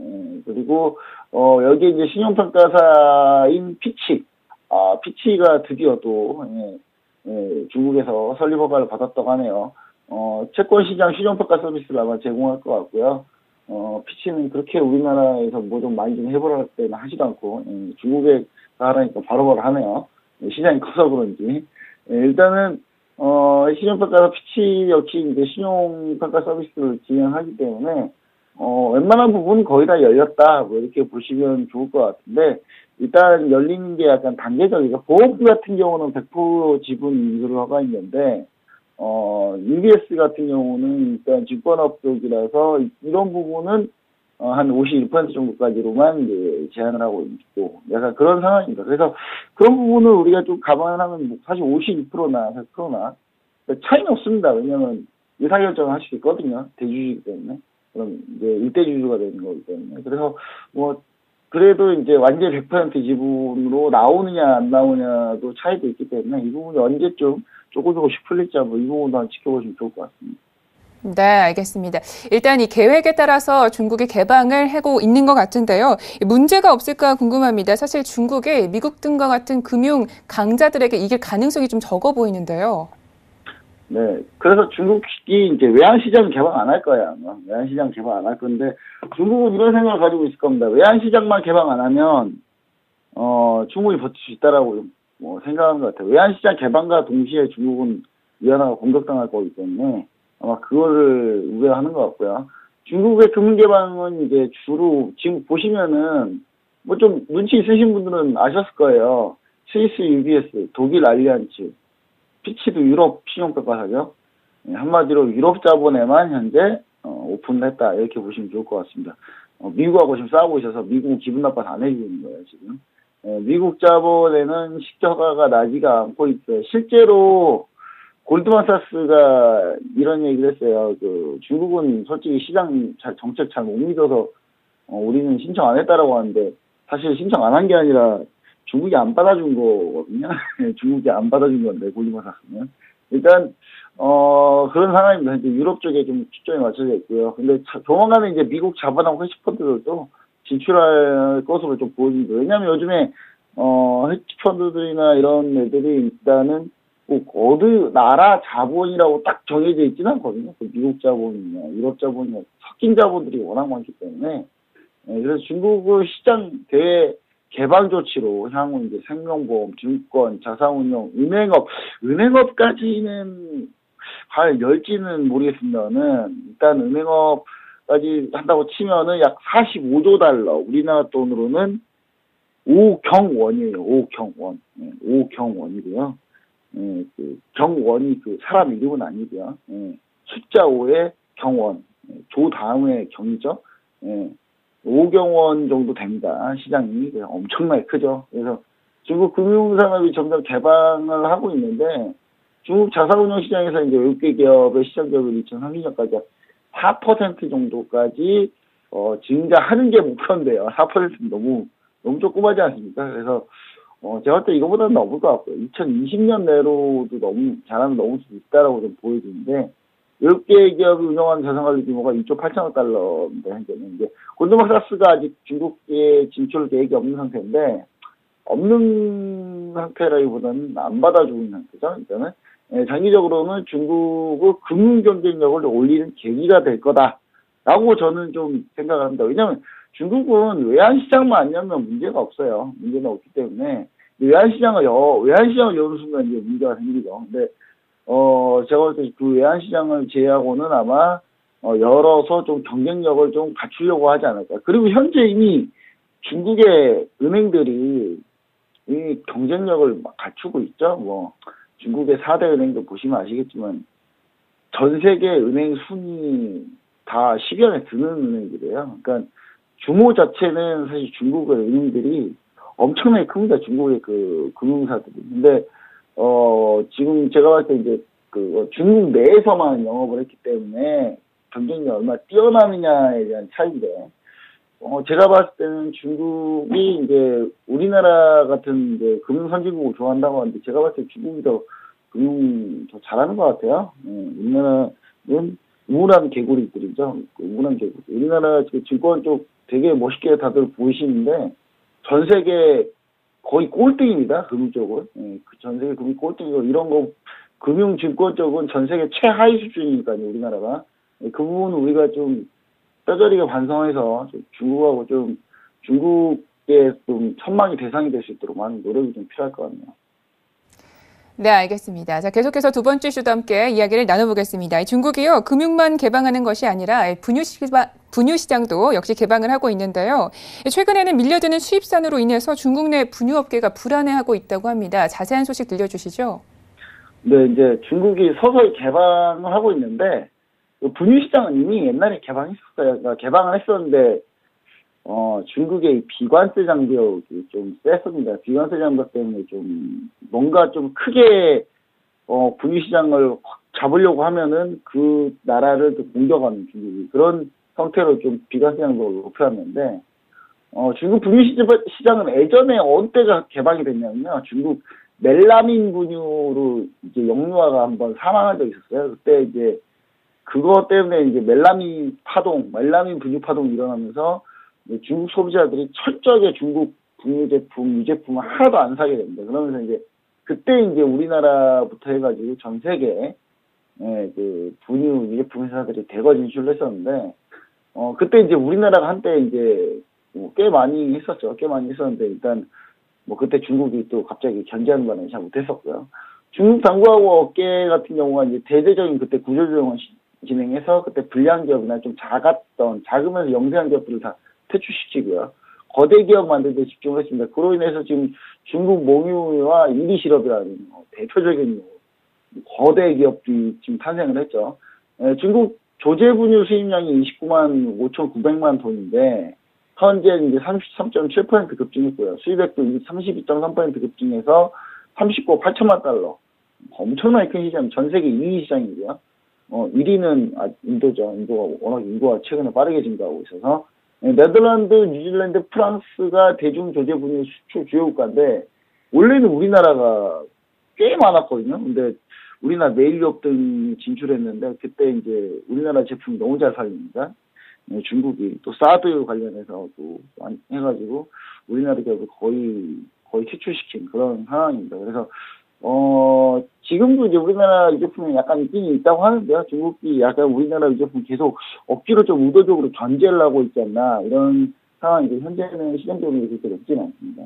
그리고 여기에 이제 신용평가사인 피치가 드디어 또 중국에서 설립 허가를 받았다고 하네요. 채권시장 신용평가 서비스를 아마 제공할 것 같고요. 피치는 그렇게 우리나라에서 뭐 좀 많이 좀 해보라 때는 하지도 않고 중국에 하라니까 바로바로 하네요. 시장이 커서 그런지. 일단은 신용평가사 피치 역시 이제 신용평가 서비스를 진행하기 때문에 웬만한 부분은 거의 다 열렸다. 뭐 이렇게 보시면 좋을 것 같은데, 일단 열리는 게 약간 단계적이고, 보험주 같은 경우는 100% 지분 인수를 허가 있는데, UBS 같은 경우는 일단 증권업 쪽이라서 이런 부분은 한 51% 정도까지로만 이제 제한을 하고 있고, 약간 그런 상황입니다. 그래서 그런 부분을 우리가 좀 감안하면 사실 52%나 100%나 차이는 없습니다. 왜냐면 의사결정을 할 수 있거든요. 대주주이기 때문에. 그럼 이제 일대주주가 되는 거기 때문에. 그래서 그래도 이제 완전히 100% 지분으로 나오느냐 안 나오냐도 차이도 있기 때문에 이 부분이 언제쯤 조금씩 풀릴지 한번 이 부분도 한번 지켜보시면 좋을 것 같습니다. 네, 알겠습니다. 일단 이 계획에 따라서 중국이 개방을 하고 있는 것 같은데요. 문제가 없을까 궁금합니다. 사실 중국이 미국 등과 같은 금융 강자들에게 이길 가능성이 좀 적어 보이는데요. 네. 그래서 중국이 이제 외환시장 개방 안 할 거야. 외환시장 개방 안 할 건데, 중국은 이런 생각을 가지고 있을 겁니다. 외환시장만 개방 안 하면, 중국이 버틸 수 있다라고 생각하는 것 같아요. 외환시장 개방과 동시에 중국은 위안화가 공격당할 거기 때문에 아마 그거를 우려하는 것 같고요. 중국의 금융 개방은 이제 주로 지금 보시면은 뭐 좀 눈치 있으신 분들은 아셨을 거예요. 스위스 UBS, 독일 알리안츠, 피치도 유럽 신용평가사죠. 한마디로 유럽 자본에만 현재 오픈을 했다 이렇게 보시면 좋을 것 같습니다. 미국하고 지금 싸우고 있어서 미국은 기분 나빠서 안 해주고 있는 거예요 지금. 미국 자본에는 시가가 나지가 않고 있어요. 실제로 골드만사스가 이런 얘기를 했어요. 중국은 솔직히 시장 정책 잘 못 믿어서 우리는 신청 안 했다라고 하는데 사실 신청 안 한 게 아니라 중국이 안 받아준 거거든요. 중국이 안 받아준 건데, 골드만사스는. 일단, 그런 상황입니다. 이제 유럽 쪽에 좀 초점이 맞춰져 있고요. 근데 조만간에 이제 미국 자본하고 헤지펀드들도 진출할 것으로 좀 보입니다. 왜냐면 요즘에, 헤지펀드들이나 이런 애들이 일단은 꼭 어느 나라 자본이라고 딱 정해져 있지는 않거든요. 미국 자본이나 유럽 자본이나 섞인 자본들이 워낙 많기 때문에. 그래서 중국의 시장 개방 조치로 향후 이제 생명보험, 증권, 자산운용, 은행업까지는 과연 열지는 모르겠습니다만은 일단 은행업까지 한다고 치면은 약 45조 달러, 우리나라 돈으로는 5경 원이에요. 5경 원, 5경 원이고요. 경원이 사람 이름은 아니고요. 숫자 5의 경원, 조 다음에 경이죠. 5경 원 정도 됩니다. 시장이 엄청나게 크죠. 그래서 중국 금융산업이 점점 개방을 하고 있는데 중국 자산운용 시장에서 이제 외국계 기업의 시장 점유율이 2030년까지 4% 정도까지 증가하는 게 목표인데요. 4%는 너무 조그마하지 않습니까? 그래서 제가 볼 때 이거보다는 넘을 것 같고요. 2020년 내로도 잘하면 넘을 수 있다라고 좀 보여지는데 외국계 기업이 운영하는 자산관리 규모가 2조 8천억 달러인데 현재는 이제 골드만삭스가 아직 중국에 진출 계획이 없는 상태인데 없는 상태라기보다는 안 받아주고 있는 상태죠. 일단은 장기적으로는 중국의 금융 경쟁력을 올리는 계기가 될 거다라고 저는 좀 생각을 합니다. 왜냐하면 중국은 외환시장만 안 열면 문제가 없어요. 문제는 없기 때문에 외환시장을 여는 순간 이제 문제가 생기죠. 근데 제가 볼 때 그 외환시장을 제외하고는 아마 열어서 좀 경쟁력을 좀 갖추려고 하지 않을까. 그리고 현재 이미 중국의 은행들이 이 경쟁력을 막 갖추고 있죠. 뭐 중국의 4대 은행도 보시면 아시겠지만 전 세계 은행 순위 다 10여 에 드는 은행들이에요. 그러니까 규모 자체는 사실 중국의 은행들이 엄청나게 큽니다. 중국의 그 금융사들이. 근데 지금 제가 봤을 때 이제 중국 내에서만 영업을 했기 때문에 경쟁력이 얼마나 뛰어나느냐에 대한 차이인데 제가 봤을 때는 중국이 이제 우리나라 같은 이제 금융 선진국을 좋아한다고 하는데 제가 봤을 때 중국이 더 잘하는 것 같아요. 우리나라는 우물한 개구리들이죠. 우물한 개구리. 우리나라 증권 쪽 되게 멋있게 다들 보이시는데 전 세계 거의 꼴등입니다. 금융 쪽은. 전 세계 금융 꼴등이고 이런 거 금융 증권 쪽은 전 세계 최하위 수준이니까요. 우리나라가. 그 부분은 우리가 좀 뼈저리게 반성해서 중국하고 좀 중국의 좀 선망의 대상이 될 수 있도록 많은 노력이 좀 필요할 것 같네요. 네, 알겠습니다. 자, 계속해서 두 번째 이슈도 함께 이야기를 나눠보겠습니다. 중국이요, 금융만 개방하는 것이 아니라 분유 시장도 역시 개방을 하고 있는데요. 최근에는 밀려드는 수입산으로 인해서 중국 내 분유업계가 불안해하고 있다고 합니다. 자세한 소식 들려주시죠. 네, 이제 중국이 서서히 개방을 하고 있는데 분유 시장은 이미 옛날에 개방했었어요. 그러니까 개방을 했었는데 중국의 비관세 장벽이 좀 셌습니다. 비관세 장벽 때문에 좀 뭔가 좀 크게 분유 시장을 확 잡으려고 하면은 그 나라를 또 공격하는 중국이 그런 형태로 좀 비관세 장벽을 높여왔는데 중국 분유 시장은 예전에 어느 때가 개방이 됐냐면요. 중국 멜라민 분유로 이제 영유아가 한번 사망한 적이 있었어요. 그때 이제 그것 때문에 이제 멜라민 분유 파동이 일어나면서 중국 소비자들이 철저하게 중국 분유 제품, 유제품을 하나도 안 사게 됩니다. 그러면서 이제 그때 이제 우리나라부터 해가지고 전 세계 그 분유 유제품 회사들이 대거 진출을 했었는데 그때 이제 우리나라가 한때 이제 꽤 많이 했었죠. 꽤 많이 했었는데 일단 그때 중국이 또 갑자기 견제하는 바람에 잘 못했었고요. 중국 당국하고 업계 같은 경우가 이제 대대적인 그때 구조조정을 진행해서 그때 불량 기업이나 좀 작으면서 영세한 기업들을 다 퇴출시키고요. 거대 기업 만드는 데 집중을 했습니다. 그로 인해서 지금 중국 몽유와 이리시럽이라는 대표적인 거대 기업들이 지금 탄생을 했죠. 중국 조제분유 수입량이 29만 5,900만 톤인데 현재 이제 33.7% 급증했고요. 수입액도 32.3% 급증해서 39억 8천만 달러. 엄청나게 큰 시장, 전 세계 2위 시장이고요. 1위는 인도죠. 인도가 워낙 인구가 최근에 빠르게 증가하고 있어서 네덜란드, 뉴질랜드, 프랑스가 대중 조제분유 수출 주요 국가인데 원래는 우리나라가 꽤 많았거든요. 근데 우리나라 메일유업 등 진출했는데 그때 이제 우리나라 제품이 너무 잘 팔립니다. 중국이 또 사드 관련해서 또 해가지고 우리나라 기업을 거의 퇴출시킨 그런 상황입니다. 그래서 지금도 이제 우리나라 유제품에 약간 있긴 있다고 하는데요. 중국이 약간 우리나라 유제품 계속 억지로 좀 의도적으로 견제를 하고 있지 않나 이런 상황이고 현재는 시장적으로 그렇게 높지는 않습니다.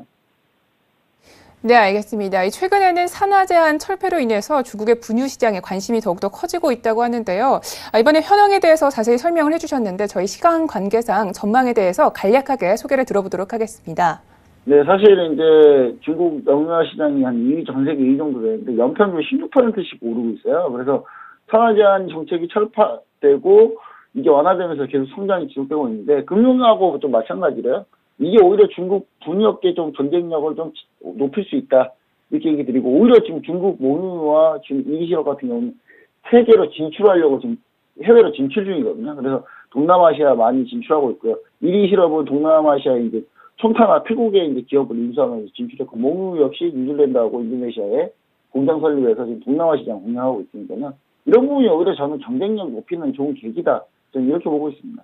네, 알겠습니다. 최근에는 산화 제한 철폐로 인해서 중국의 분유 시장에 관심이 더욱더 커지고 있다고 하는데요. 이번에 현황에 대해서 자세히 설명을 해주셨는데 저희 시간 관계상 전망에 대해서 간략하게 소개를 들어보도록 하겠습니다. 네, 사실은 이제 중국 영유아 시장이 한 2위, 전 세계 2위 정도 되는데 연평균 16%씩 오르고 있어요. 그래서 산화 제한 정책이 철폐되고 이게 완화되면서 계속 성장이 지속되고 있는데 금융하고 좀 마찬가지래요. 이게 오히려 중국 분유업계 좀 경쟁력을 좀 높일 수 있다. 이렇게 얘기 드리고 오히려 지금 중국 모유와 지금 이리시럽 같은 경우는 세계로 진출하려고 지금 해외로 진출 중이거든요. 그래서 동남아시아 많이 진출하고 있고요. 이리시럽은 동남아시아 이제 촌타나 태국의 이제 기업을 인수하면서 진출했고 모유 역시 뉴질랜드하고 인도네시아에 공장 설립해서 지금 동남아 시장 공략하고 있으니까요. 이런 부분이 오히려 저는 경쟁력 높이는 좋은 계기다. 저는 이렇게 보고 있습니다.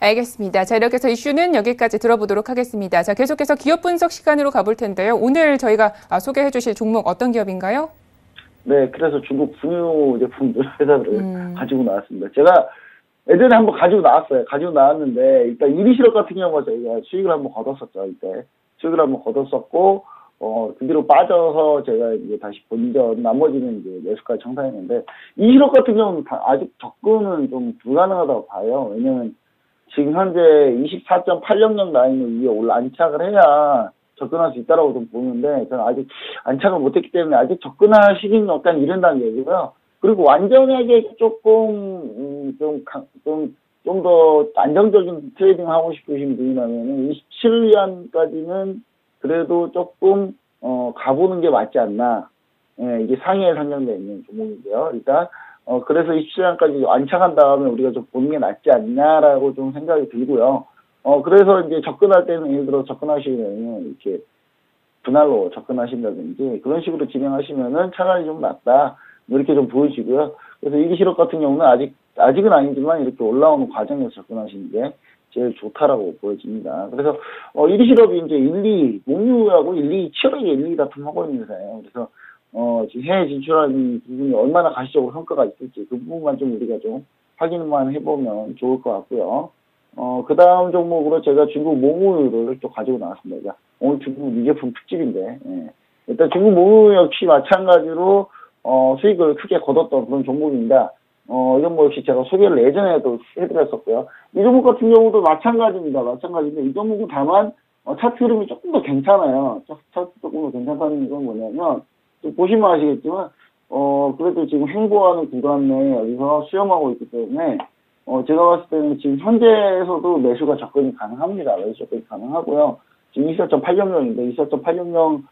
알겠습니다. 자, 이렇게 해서 이슈는 여기까지 들어보도록 하겠습니다. 자, 계속해서 기업 분석 시간으로 가볼 텐데요. 오늘 저희가 소개해 주실 종목 어떤 기업인가요? 네, 그래서 중국 분유 제품들 회사들을 가지고 나왔습니다. 제가 예전에 한번 가지고 나왔어요. 가지고 나왔는데, 일단 이리시럽 같은 경우가 저희가 수익을 한번 거뒀었죠, 이때. 수익을 한번 거뒀었고, 그 뒤로 빠져서 제가 이제 다시 본전, 나머지는 이제 매수까지 청산했는데, 이리시럽 같은 경우는 아직 접근은 좀 불가능하다고 봐요. 왜냐면, 지금 현재 24.800 라인을 위에 안착을 해야 접근할 수 있다라고 좀 보는데, 저는 아직 안착을 못했기 때문에 아직 접근할 시기는 약간 이른 단계고요. 그리고 완전하게 조금, 좀 더 안정적인 트레이딩 하고 싶으신 분이라면은 27년까지는 그래도 조금, 가보는 게 맞지 않나. 예, 이게 상해에 상장되어 있는 종목인데요. 일단, 그래서 27년까지 안착한 다음에 우리가 좀 보는 게 낫지 않냐라고 좀 생각이 들고요. 그래서 이제 접근할 때는 예를 들어 접근하시면 이렇게 분할로 접근하신다든지 그런 식으로 진행하시면은 차라리 좀 낫다. 이렇게 좀 보여지고요. 그래서 이리시럽 같은 경우는 아직은 아니지만 이렇게 올라오는 과정에서 접근하시는 게 제일 좋다라고 보여집니다. 그래서, 이리시럽이 이제 모유하고 치열하게 1, 2 다툼하고 있는 회사예요. 그래서, 지금 해외 진출하는 부분이 얼마나 가시적으로 성과가 있을지 그 부분만 좀 우리가 좀 확인만 해보면 좋을 것 같고요. 그 다음 종목으로 제가 중국 모유를 또 가지고 나왔습니다. 오늘 중국 유제품 특집인데, 예. 일단 중국 모유 역시 마찬가지로, 수익을 크게 거뒀던 그런 종목입니다. 이런 거 역시 제가 소개를 예전에도 해드렸었고요. 이 종목 같은 경우도 마찬가지입니다. 마찬가지인데, 이 종목은 다만, 차트 흐름이 조금 더 괜찮아요. 차트 조금 더 괜찮다는 건 뭐냐면, 보시면 아시겠지만, 그래도 지금 행보하는 구간 내에 여기서 수렴하고 있기 때문에, 제가 봤을 때는 지금 현재에서도 매수가 접근이 가능합니다. 매수 접근이 가능하고요. 지금 24.800인데 24.800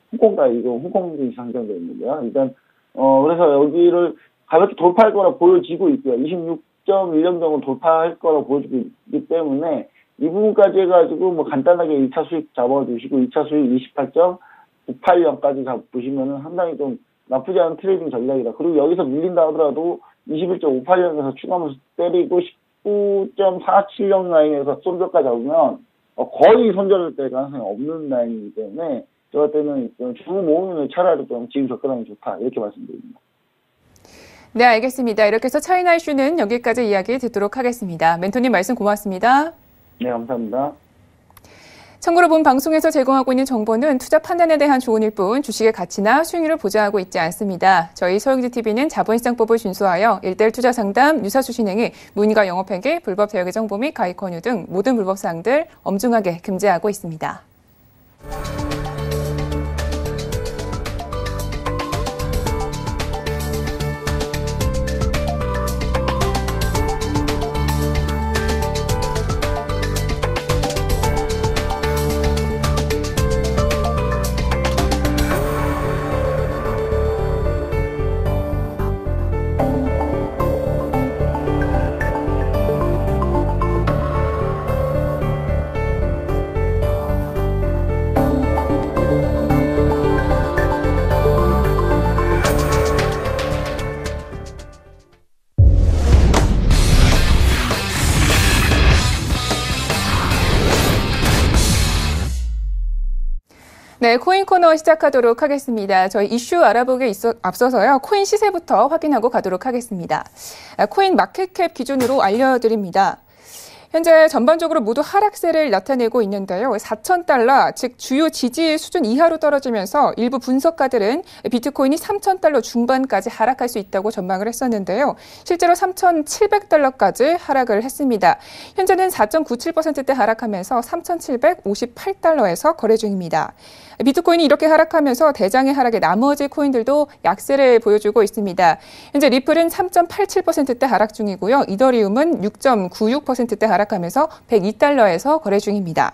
홍콩도 상장되어 있는데요. 일단 그래서 여기를 가볍게 돌파할 거라 보여지고 있고요. 26.1년 정도 돌파할 거라 보여지고 있기 때문에 이 부분까지 해가지고 뭐 간단하게 2차 수익 잡아주시고 2차 수익 28.980까지 잡으시면은 상당히 좀 나쁘지 않은 트레이딩 전략이다. 그리고 여기서 밀린다 하더라도 21.580에서 추가하면서 때리고 19.470 라인에서 손절까지 잡으면 거의 손절될 가능성이 없는 라인이기 때문에 저 때는 중국 모으면 차라리 좀 지금 접근하면 좋다 이렇게 말씀드립니다. 네, 알겠습니다. 이렇게 해서 차이나 이슈는 여기까지 이야기 듣도록 하겠습니다. 멘토님 말씀 고맙습니다. 네, 감사합니다. 참고로 본 방송에서 제공하고 있는 정보는 투자 판단에 대한 조언일 뿐 주식의 가치나 수익률을 보장하고 있지 않습니다. 저희 서영지TV는 자본시장법을 준수하여 1:1 투자 상담, 유사수 신행위, 문의가 영업행위, 불법 대여계 정보 및 가입 권유 등 모든 불법 사항들 엄중하게 금지하고 있습니다. 네, 코인 코너 시작하도록 하겠습니다. 저희 이슈 알아보기에 앞서서요, 코인 시세부터 확인하고 가도록 하겠습니다. 코인 마켓캡 기준으로 알려드립니다. 현재 전반적으로 모두 하락세를 나타내고 있는데요. 4,000달러, 즉 주요 지지 수준 이하로 떨어지면서 일부 분석가들은 비트코인이 3,000달러 중반까지 하락할 수 있다고 전망을 했었는데요. 실제로 3,700달러까지 하락을 했습니다. 현재는 4.97%대 하락하면서 3,758달러에서 거래 중입니다. 비트코인이 이렇게 하락하면서 대장의 하락에 나머지 코인들도 약세를 보여주고 있습니다. 현재 리플은 3.87%대 하락 중이고요. 이더리움은 6.96%대 하락하면서 102달러에서 거래 중입니다.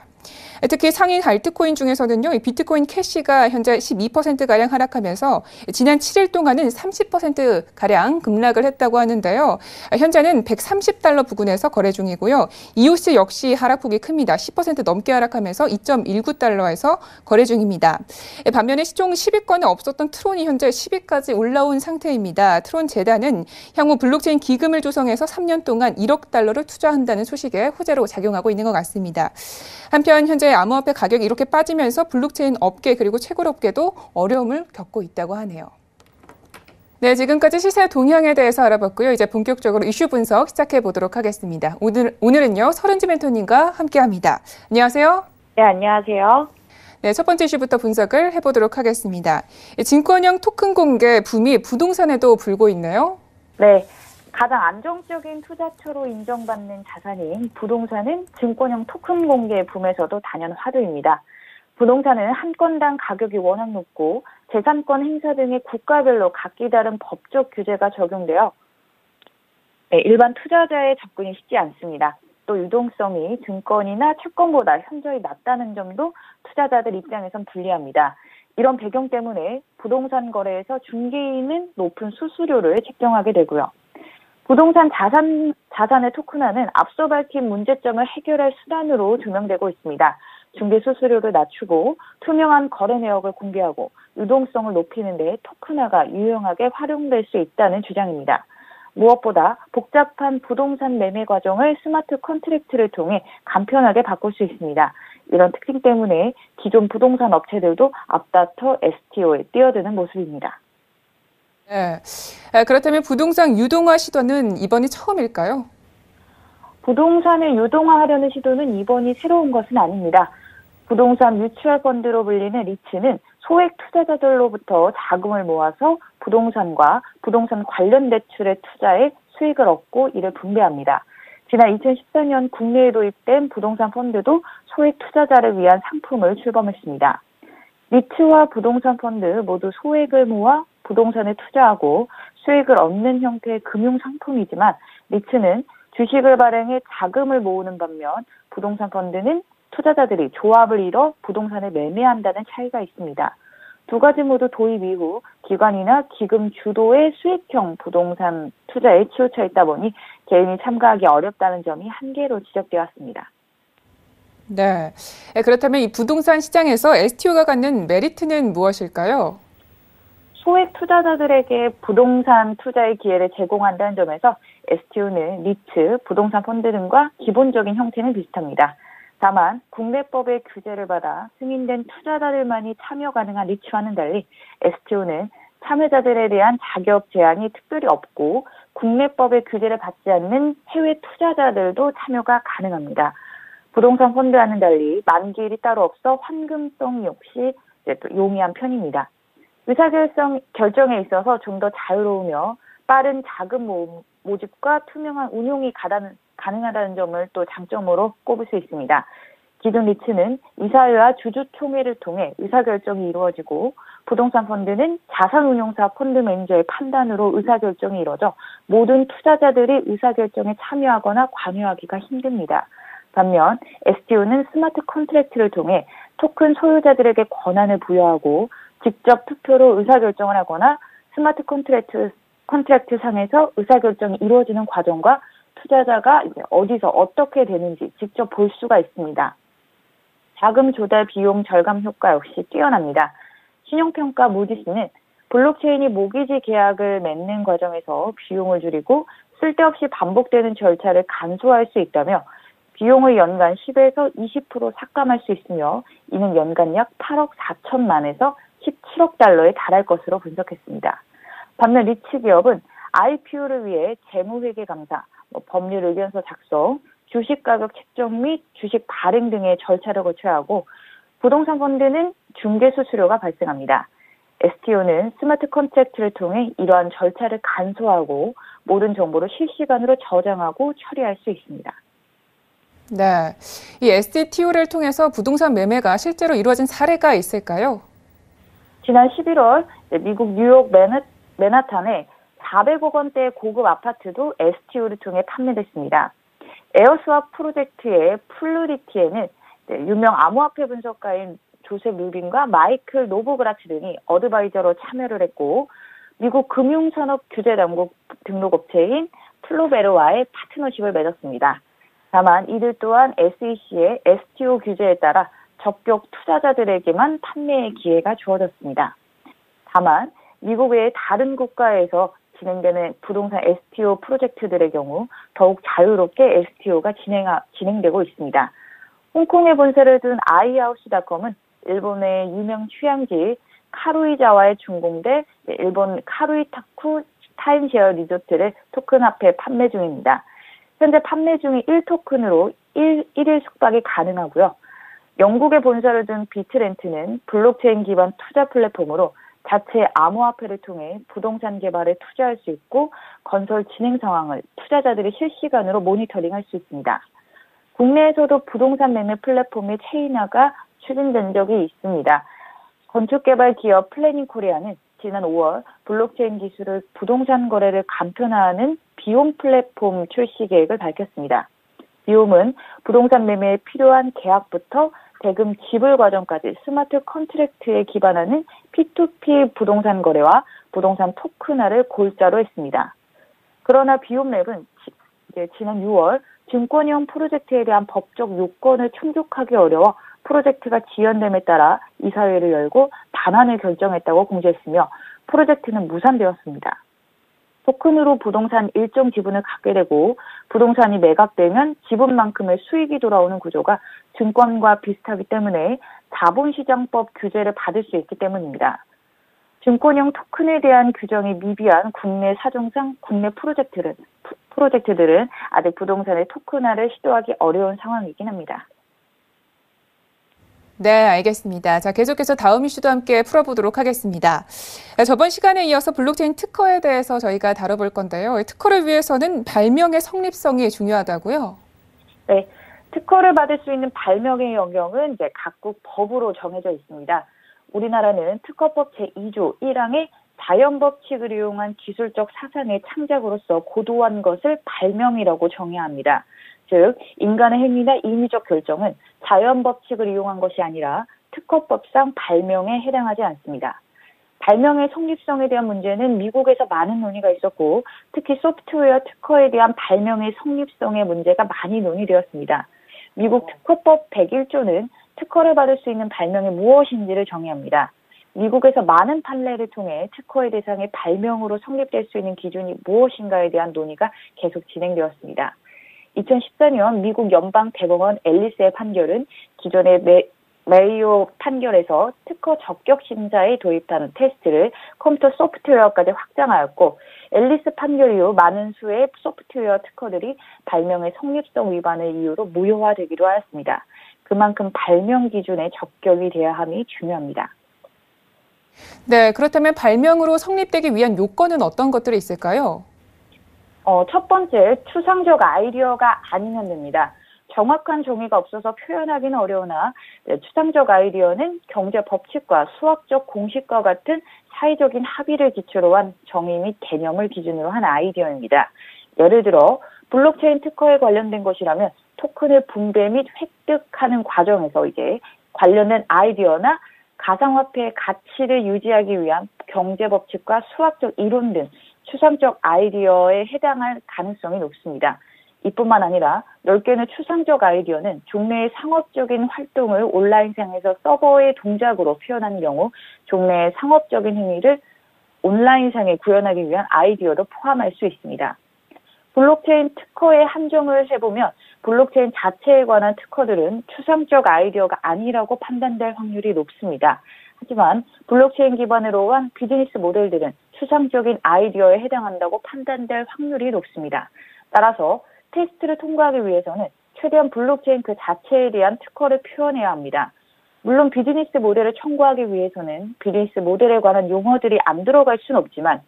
특히 상위 알트코인 중에서는요, 비트코인 캐시가 현재 12%가량 하락하면서 지난 7일 동안은 30%가량 급락을 했다고 하는데요. 현재는 130달러 부근에서 거래 중이고요. EOS 역시 하락폭이 큽니다. 10% 넘게 하락하면서 2.19달러에서 거래 중입니다. 반면에 시총 10위권에 없었던 트론이 현재 10위까지 올라온 상태입니다. 트론 재단은 향후 블록체인 기금을 조성해서 3년 동안 1억 달러를 투자한다는 소식에 호재로 작용하고 있는 것 같습니다. 한편 현재 암호화폐 가격이 이렇게 빠지면서 블록체인 업계 그리고 채굴업계도 어려움을 겪고 있다고 하네요. 네, 지금까지 시세 동향에 대해서 알아봤고요. 이제 본격적으로 이슈 분석 시작해 보도록 하겠습니다. 오늘은요, 서른지 멘토님과 함께합니다. 안녕하세요. 네, 안녕하세요. 네, 첫 번째 이슈부터 분석을 해보도록 하겠습니다. 증권형 토큰 공개 붐이 부동산에도 불고 있네요. 네. 가장 안정적인 투자처로 인정받는 자산인 부동산은 증권형 토큰 공개 붐에서도 단연 화두입니다. 부동산은 한 건당 가격이 워낙 높고 재산권 행사 등의 국가별로 각기 다른 법적 규제가 적용되어 일반 투자자의 접근이 쉽지 않습니다. 또 유동성이 증권이나 채권보다 현저히 낮다는 점도 투자자들 입장에선 불리합니다. 이런 배경 때문에 부동산 거래에서 중개인은 높은 수수료를 책정하게 되고요. 부동산 자산의 토큰화는 앞서 밝힌 문제점을 해결할 수단으로 조명되고 있습니다. 중개 수수료를 낮추고 투명한 거래 내역을 공개하고 유동성을 높이는 데 토큰화가 유용하게 활용될 수 있다는 주장입니다. 무엇보다 복잡한 부동산 매매 과정을 스마트 컨트랙트를 통해 간편하게 바꿀 수 있습니다. 이런 특징 때문에 기존 부동산 업체들도 앞다퉈 STO에 뛰어드는 모습입니다. 네. 그렇다면 부동산 유동화 시도는 이번이 처음일까요? 부동산을 유동화하려는 시도는 이번이 새로운 것은 아닙니다. 부동산 뮤추얼 펀드로 불리는 리츠는 소액 투자자들로부터 자금을 모아서 부동산과 부동산 관련 대출에 투자해 수익을 얻고 이를 분배합니다. 지난 2014년 국내에 도입된 부동산 펀드도 소액 투자자를 위한 상품을 출범했습니다. 리츠와 부동산 펀드 모두 소액을 모아 부동산에 투자하고 수익을 얻는 형태의 금융 상품이지만 리츠는 주식을 발행해 자금을 모으는 반면 부동산 펀드는 투자자들이 조합을 이뤄 부동산을 매매한다는 차이가 있습니다. 두 가지 모두 도입 이후 기관이나 기금 주도의 수익형 부동산 투자에 치우쳐 있다 보니 개인이 참가하기 어렵다는 점이 한계로 지적되었습니다. 네. 그렇다면 이 부동산 시장에서 STO가 갖는 메리트는 무엇일까요? 소액 투자자들에게 부동산 투자의 기회를 제공한다는 점에서 STO는 리츠, 부동산 펀드 등과 기본적인 형태는 비슷합니다. 다만 국내법의 규제를 받아 승인된 투자자들만이 참여 가능한 리츠와는 달리 STO는 참여자들에 대한 자격 제한이 특별히 없고 국내법의 규제를 받지 않는 해외 투자자들도 참여가 가능합니다. 부동산 펀드와는 달리 만기일이 따로 없어 환금성 역시 또 용이한 편입니다. 의사결정에 있어서 좀 더 자유로우며 빠른 자금 모집과 투명한 운용이 가능하다는 점을 또 장점으로 꼽을 수 있습니다. 기존 리츠는 이사회와 주주총회를 통해 의사결정이 이루어지고 부동산 펀드는 자산운용사 펀드 매니저의 판단으로 의사결정이 이루어져 모든 투자자들이 의사결정에 참여하거나 관여하기가 힘듭니다. 반면 STO는 스마트 컨트랙트를 통해 토큰 소유자들에게 권한을 부여하고 직접 투표로 의사결정을 하거나 스마트 컨트랙트 상에서 의사결정이 이루어지는 과정과 투자자가 이제 어디서 어떻게 되는지 직접 볼 수가 있습니다. 자금 조달 비용 절감 효과 역시 뛰어납니다. 신용평가 무디스는 블록체인이 모기지 계약을 맺는 과정에서 비용을 줄이고 쓸데없이 반복되는 절차를 간소화할 수 있다며 비용을 연간 10에서 20% 삭감할 수 있으며 이는 연간 약 8억 4천만에서 17억 달러에 달할 것으로 분석했습니다. 반면 리츠 기업은 IPO를 위해 재무회계 감사, 법률 의견서 작성, 주식 가격 책정 및 주식 발행 등의 절차를 거쳐야 하고 부동산 펀드는 중개 수수료가 발생합니다. STO는 스마트 컨트랙트를 통해 이러한 절차를 간소화하고 모든 정보를 실시간으로 저장하고 처리할 수 있습니다. 네, 이 STO를 통해서 부동산 매매가 실제로 이루어진 사례가 있을까요? 지난 11월 미국 뉴욕 맨하탄에 400억 원대의 고급 아파트도 STO를 통해 판매됐습니다. 에어스왑 프로젝트의 플루리티에는 유명 암호화폐 분석가인 조셉 루빈과 마이클 노보그라츠 등이 어드바이저로 참여를 했고 미국 금융산업규제당국 등록업체인 플로베르와의 파트너십을 맺었습니다. 다만 이들 또한 SEC의 STO 규제에 따라 적격 투자자들에게만 판매의 기회가 주어졌습니다. 다만 미국 외의 다른 국가에서 진행되는 부동산 STO 프로젝트들의 경우 더욱 자유롭게 STO가 진행되고 있습니다. 홍콩에 본사를 둔 아이하우스닷컴은 일본의 유명 휴양지 카루이자와에 준공돼 일본 카루이타쿠 타임쉐어 리조트를 토큰화폐 판매 중입니다. 현재 판매 중인 1토큰으로 1일 숙박이 가능하고요. 영국의 본사를 둔 비트렌트는 블록체인 기반 투자 플랫폼으로 자체 암호화폐를 통해 부동산 개발에 투자할 수 있고 건설 진행 상황을 투자자들이 실시간으로 모니터링할 수 있습니다. 국내에서도 부동산 매매 플랫폼의 체인화가 추진된 적이 있습니다. 건축개발 기업 플래닝 코리아는 지난 5월 블록체인 기술을 부동산 거래를 간편화하는 비움 플랫폼 출시 계획을 밝혔습니다. 비움은 부동산 매매에 필요한 계약부터 대금 지불 과정까지 스마트 컨트랙트에 기반하는 P2P 부동산 거래와 부동산 토큰화를 골자로 했습니다. 그러나 비움랩은 지난 6월 증권형 프로젝트에 대한 법적 요건을 충족하기 어려워 프로젝트가 지연됨에 따라 이사회를 열고 반환을 결정했다고 공지했으며 프로젝트는 무산되었습니다. 토큰으로 부동산 일정 지분을 갖게 되고 부동산이 매각되면 지분만큼의 수익이 돌아오는 구조가 증권과 비슷하기 때문에 자본시장법 규제를 받을 수 있기 때문입니다. 증권형 토큰에 대한 규정이 미비한 국내 사정상 국내 프로젝트들은 아직 부동산의 토큰화를 시도하기 어려운 상황이긴 합니다. 네, 알겠습니다. 자, 계속해서 다음 이슈도 함께 풀어보도록 하겠습니다. 저번 시간에 이어서 블록체인 특허에 대해서 저희가 다뤄볼 건데요. 특허를 위해서는 발명의 성립성이 중요하다고요? 네, 특허를 받을 수 있는 발명의 영역은 이제 각국 법으로 정해져 있습니다. 우리나라는 특허법 제2조 1항에 자연법칙을 이용한 기술적 사상의 창작으로서 고도한 것을 발명이라고 정의합니다. 즉, 인간의 행위나 인위적 결정은 자연법칙을 이용한 것이 아니라 특허법상 발명에 해당하지 않습니다. 발명의 성립성에 대한 문제는 미국에서 많은 논의가 있었고 특히 소프트웨어 특허에 대한 발명의 성립성의 문제가 많이 논의되었습니다. 미국 특허법 101조는 특허를 받을 수 있는 발명이 무엇인지를 정의합니다. 미국에서 많은 판례를 통해 특허의 대상의 발명으로 성립될 수 있는 기준이 무엇인가에 대한 논의가 계속 진행되었습니다. 2014년 미국 연방대법원 앨리스의 판결은 기존의 메이오 판결에서 특허 적격 심사에 도입하는 테스트를 컴퓨터 소프트웨어까지 확장하였고 앨리스 판결 이후 많은 수의 소프트웨어 특허들이 발명의 성립성 위반을 이유로 무효화되기도 하였습니다. 그만큼 발명 기준에 적격이 돼야 함이 중요합니다. 네, 그렇다면 발명으로 성립되기 위한 요건은 어떤 것들이 있을까요? 첫 번째, 추상적 아이디어가 아니면 됩니다. 정확한 정의가 없어서 표현하기는 어려우나 추상적 아이디어는 경제 법칙과 수학적 공식과 같은 사회적인 합의를 기초로 한 정의 및 개념을 기준으로 한 아이디어입니다. 예를 들어 블록체인 특허에 관련된 것이라면 토큰을 분배 및 획득하는 과정에서 이제 관련된 아이디어나 가상화폐의 가치를 유지하기 위한 경제 법칙과 수학적 이론 등 추상적 아이디어에 해당할 가능성이 높습니다. 이뿐만 아니라 넓게는 추상적 아이디어는 종래의 상업적인 활동을 온라인상에서 서버의 동작으로 표현하는 경우 종래의 상업적인 행위를 온라인상에 구현하기 위한 아이디어도 포함할 수 있습니다. 블록체인 특허의 한정을 해보면 블록체인 자체에 관한 특허들은 추상적 아이디어가 아니라고 판단될 확률이 높습니다. 하지만 블록체인 기반으로 한 비즈니스 모델들은 추상적인 아이디어에 해당한다고 판단될 확률이 높습니다. 따라서 테스트를 통과하기 위해서는 최대한 블록체인 그 자체에 대한 특허를 표현해야 합니다. 물론 비즈니스 모델을 청구하기 위해서는 비즈니스 모델에 관한 용어들이 안 들어갈 수는 없지만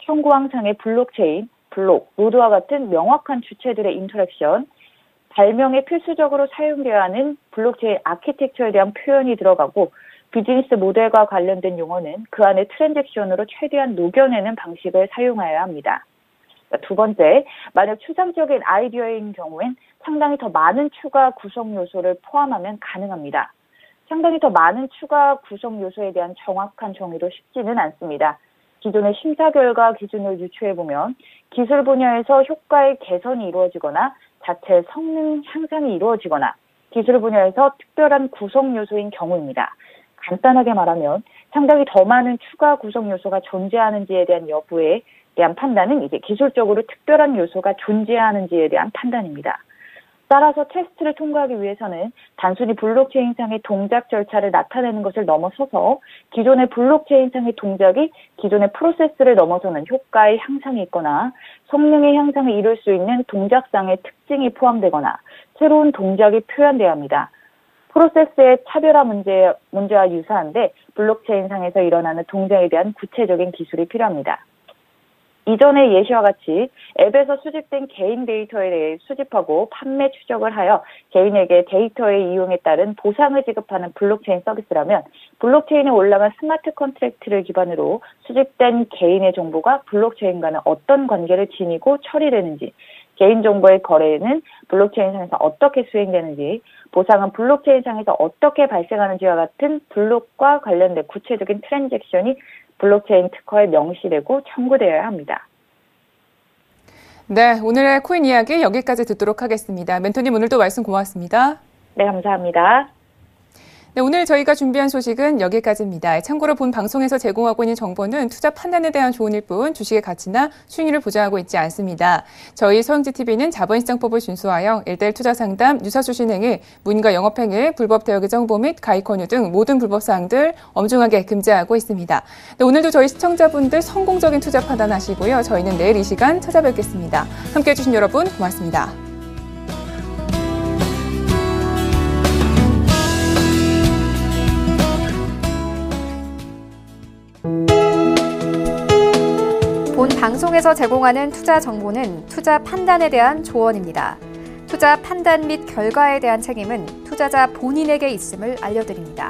청구항상의 블록체인, 블록, 노드와 같은 명확한 주체들의 인터랙션, 발명에 필수적으로 사용되어야 하는 블록체인 아키텍처에 대한 표현이 들어가고 비즈니스 모델과 관련된 용어는 그 안에 트랜잭션으로 최대한 녹여내는 방식을 사용하여야 합니다. 두 번째, 만약 추상적인 아이디어인 경우엔 상당히 더 많은 추가 구성 요소를 포함하면 가능합니다. 상당히 더 많은 추가 구성 요소에 대한 정확한 정의도 쉽지는 않습니다. 기존의 심사 결과 기준을 유추해보면 기술 분야에서 효과의 개선이 이루어지거나 자체 성능 향상이 이루어지거나 기술 분야에서 특별한 구성 요소인 경우입니다. 간단하게 말하면 상당히 더 많은 추가 구성 요소가 존재하는지에 대한 여부에 대한 판단은 이제 기술적으로 특별한 요소가 존재하는지에 대한 판단입니다. 따라서 테스트를 통과하기 위해서는 단순히 블록체인상의 동작 절차를 나타내는 것을 넘어서서 기존의 블록체인상의 동작이 기존의 프로세스를 넘어서는 효과의 향상이 있거나 성능의 향상을 이룰 수 있는 동작상의 특징이 포함되거나 새로운 동작이 표현돼야 합니다. 프로세스의 차별화 문제와 유사한데 블록체인상에서 일어나는 동작에 대한 구체적인 기술이 필요합니다. 이전의 예시와 같이 앱에서 수집된 개인 데이터에 대해 수집하고 판매 추적을 하여 개인에게 데이터의 이용에 따른 보상을 지급하는 블록체인 서비스라면 블록체인에 올라간 스마트 컨트랙트를 기반으로 수집된 개인의 정보가 블록체인과는 어떤 관계를 지니고 처리되는지, 개인정보의 거래는 블록체인상에서 어떻게 수행되는지, 보상은 블록체인상에서 어떻게 발생하는지와 같은 블록과 관련된 구체적인 트랜잭션이 블록체인 특허에 명시되고 청구되어야 합니다. 네, 오늘의 코인 이야기 여기까지 듣도록 하겠습니다. 멘토님 오늘도 말씀 고맙습니다. 네, 감사합니다. 네, 오늘 저희가 준비한 소식은 여기까지입니다. 참고로 본 방송에서 제공하고 있는 정보는 투자 판단에 대한 조언일 뿐 주식의 가치나 수익률을 보장하고 있지 않습니다. 저희 서영지TV는 자본시장법을 준수하여 1:1 투자 상담, 유사수 신행위, 문과 영업행위, 불법 대여계 정보 및 가입 권유 등 모든 불법 사항들 엄중하게 금지하고 있습니다. 네, 오늘도 저희 시청자분들 성공적인 투자 판단하시고요. 저희는 내일 이 시간 찾아뵙겠습니다. 함께해 주신 여러분 고맙습니다. 본 방송에서 제공하는 투자 정보는 투자 판단에 대한 조언입니다. 투자 판단 및 결과에 대한 책임은 투자자 본인에게 있음을 알려드립니다.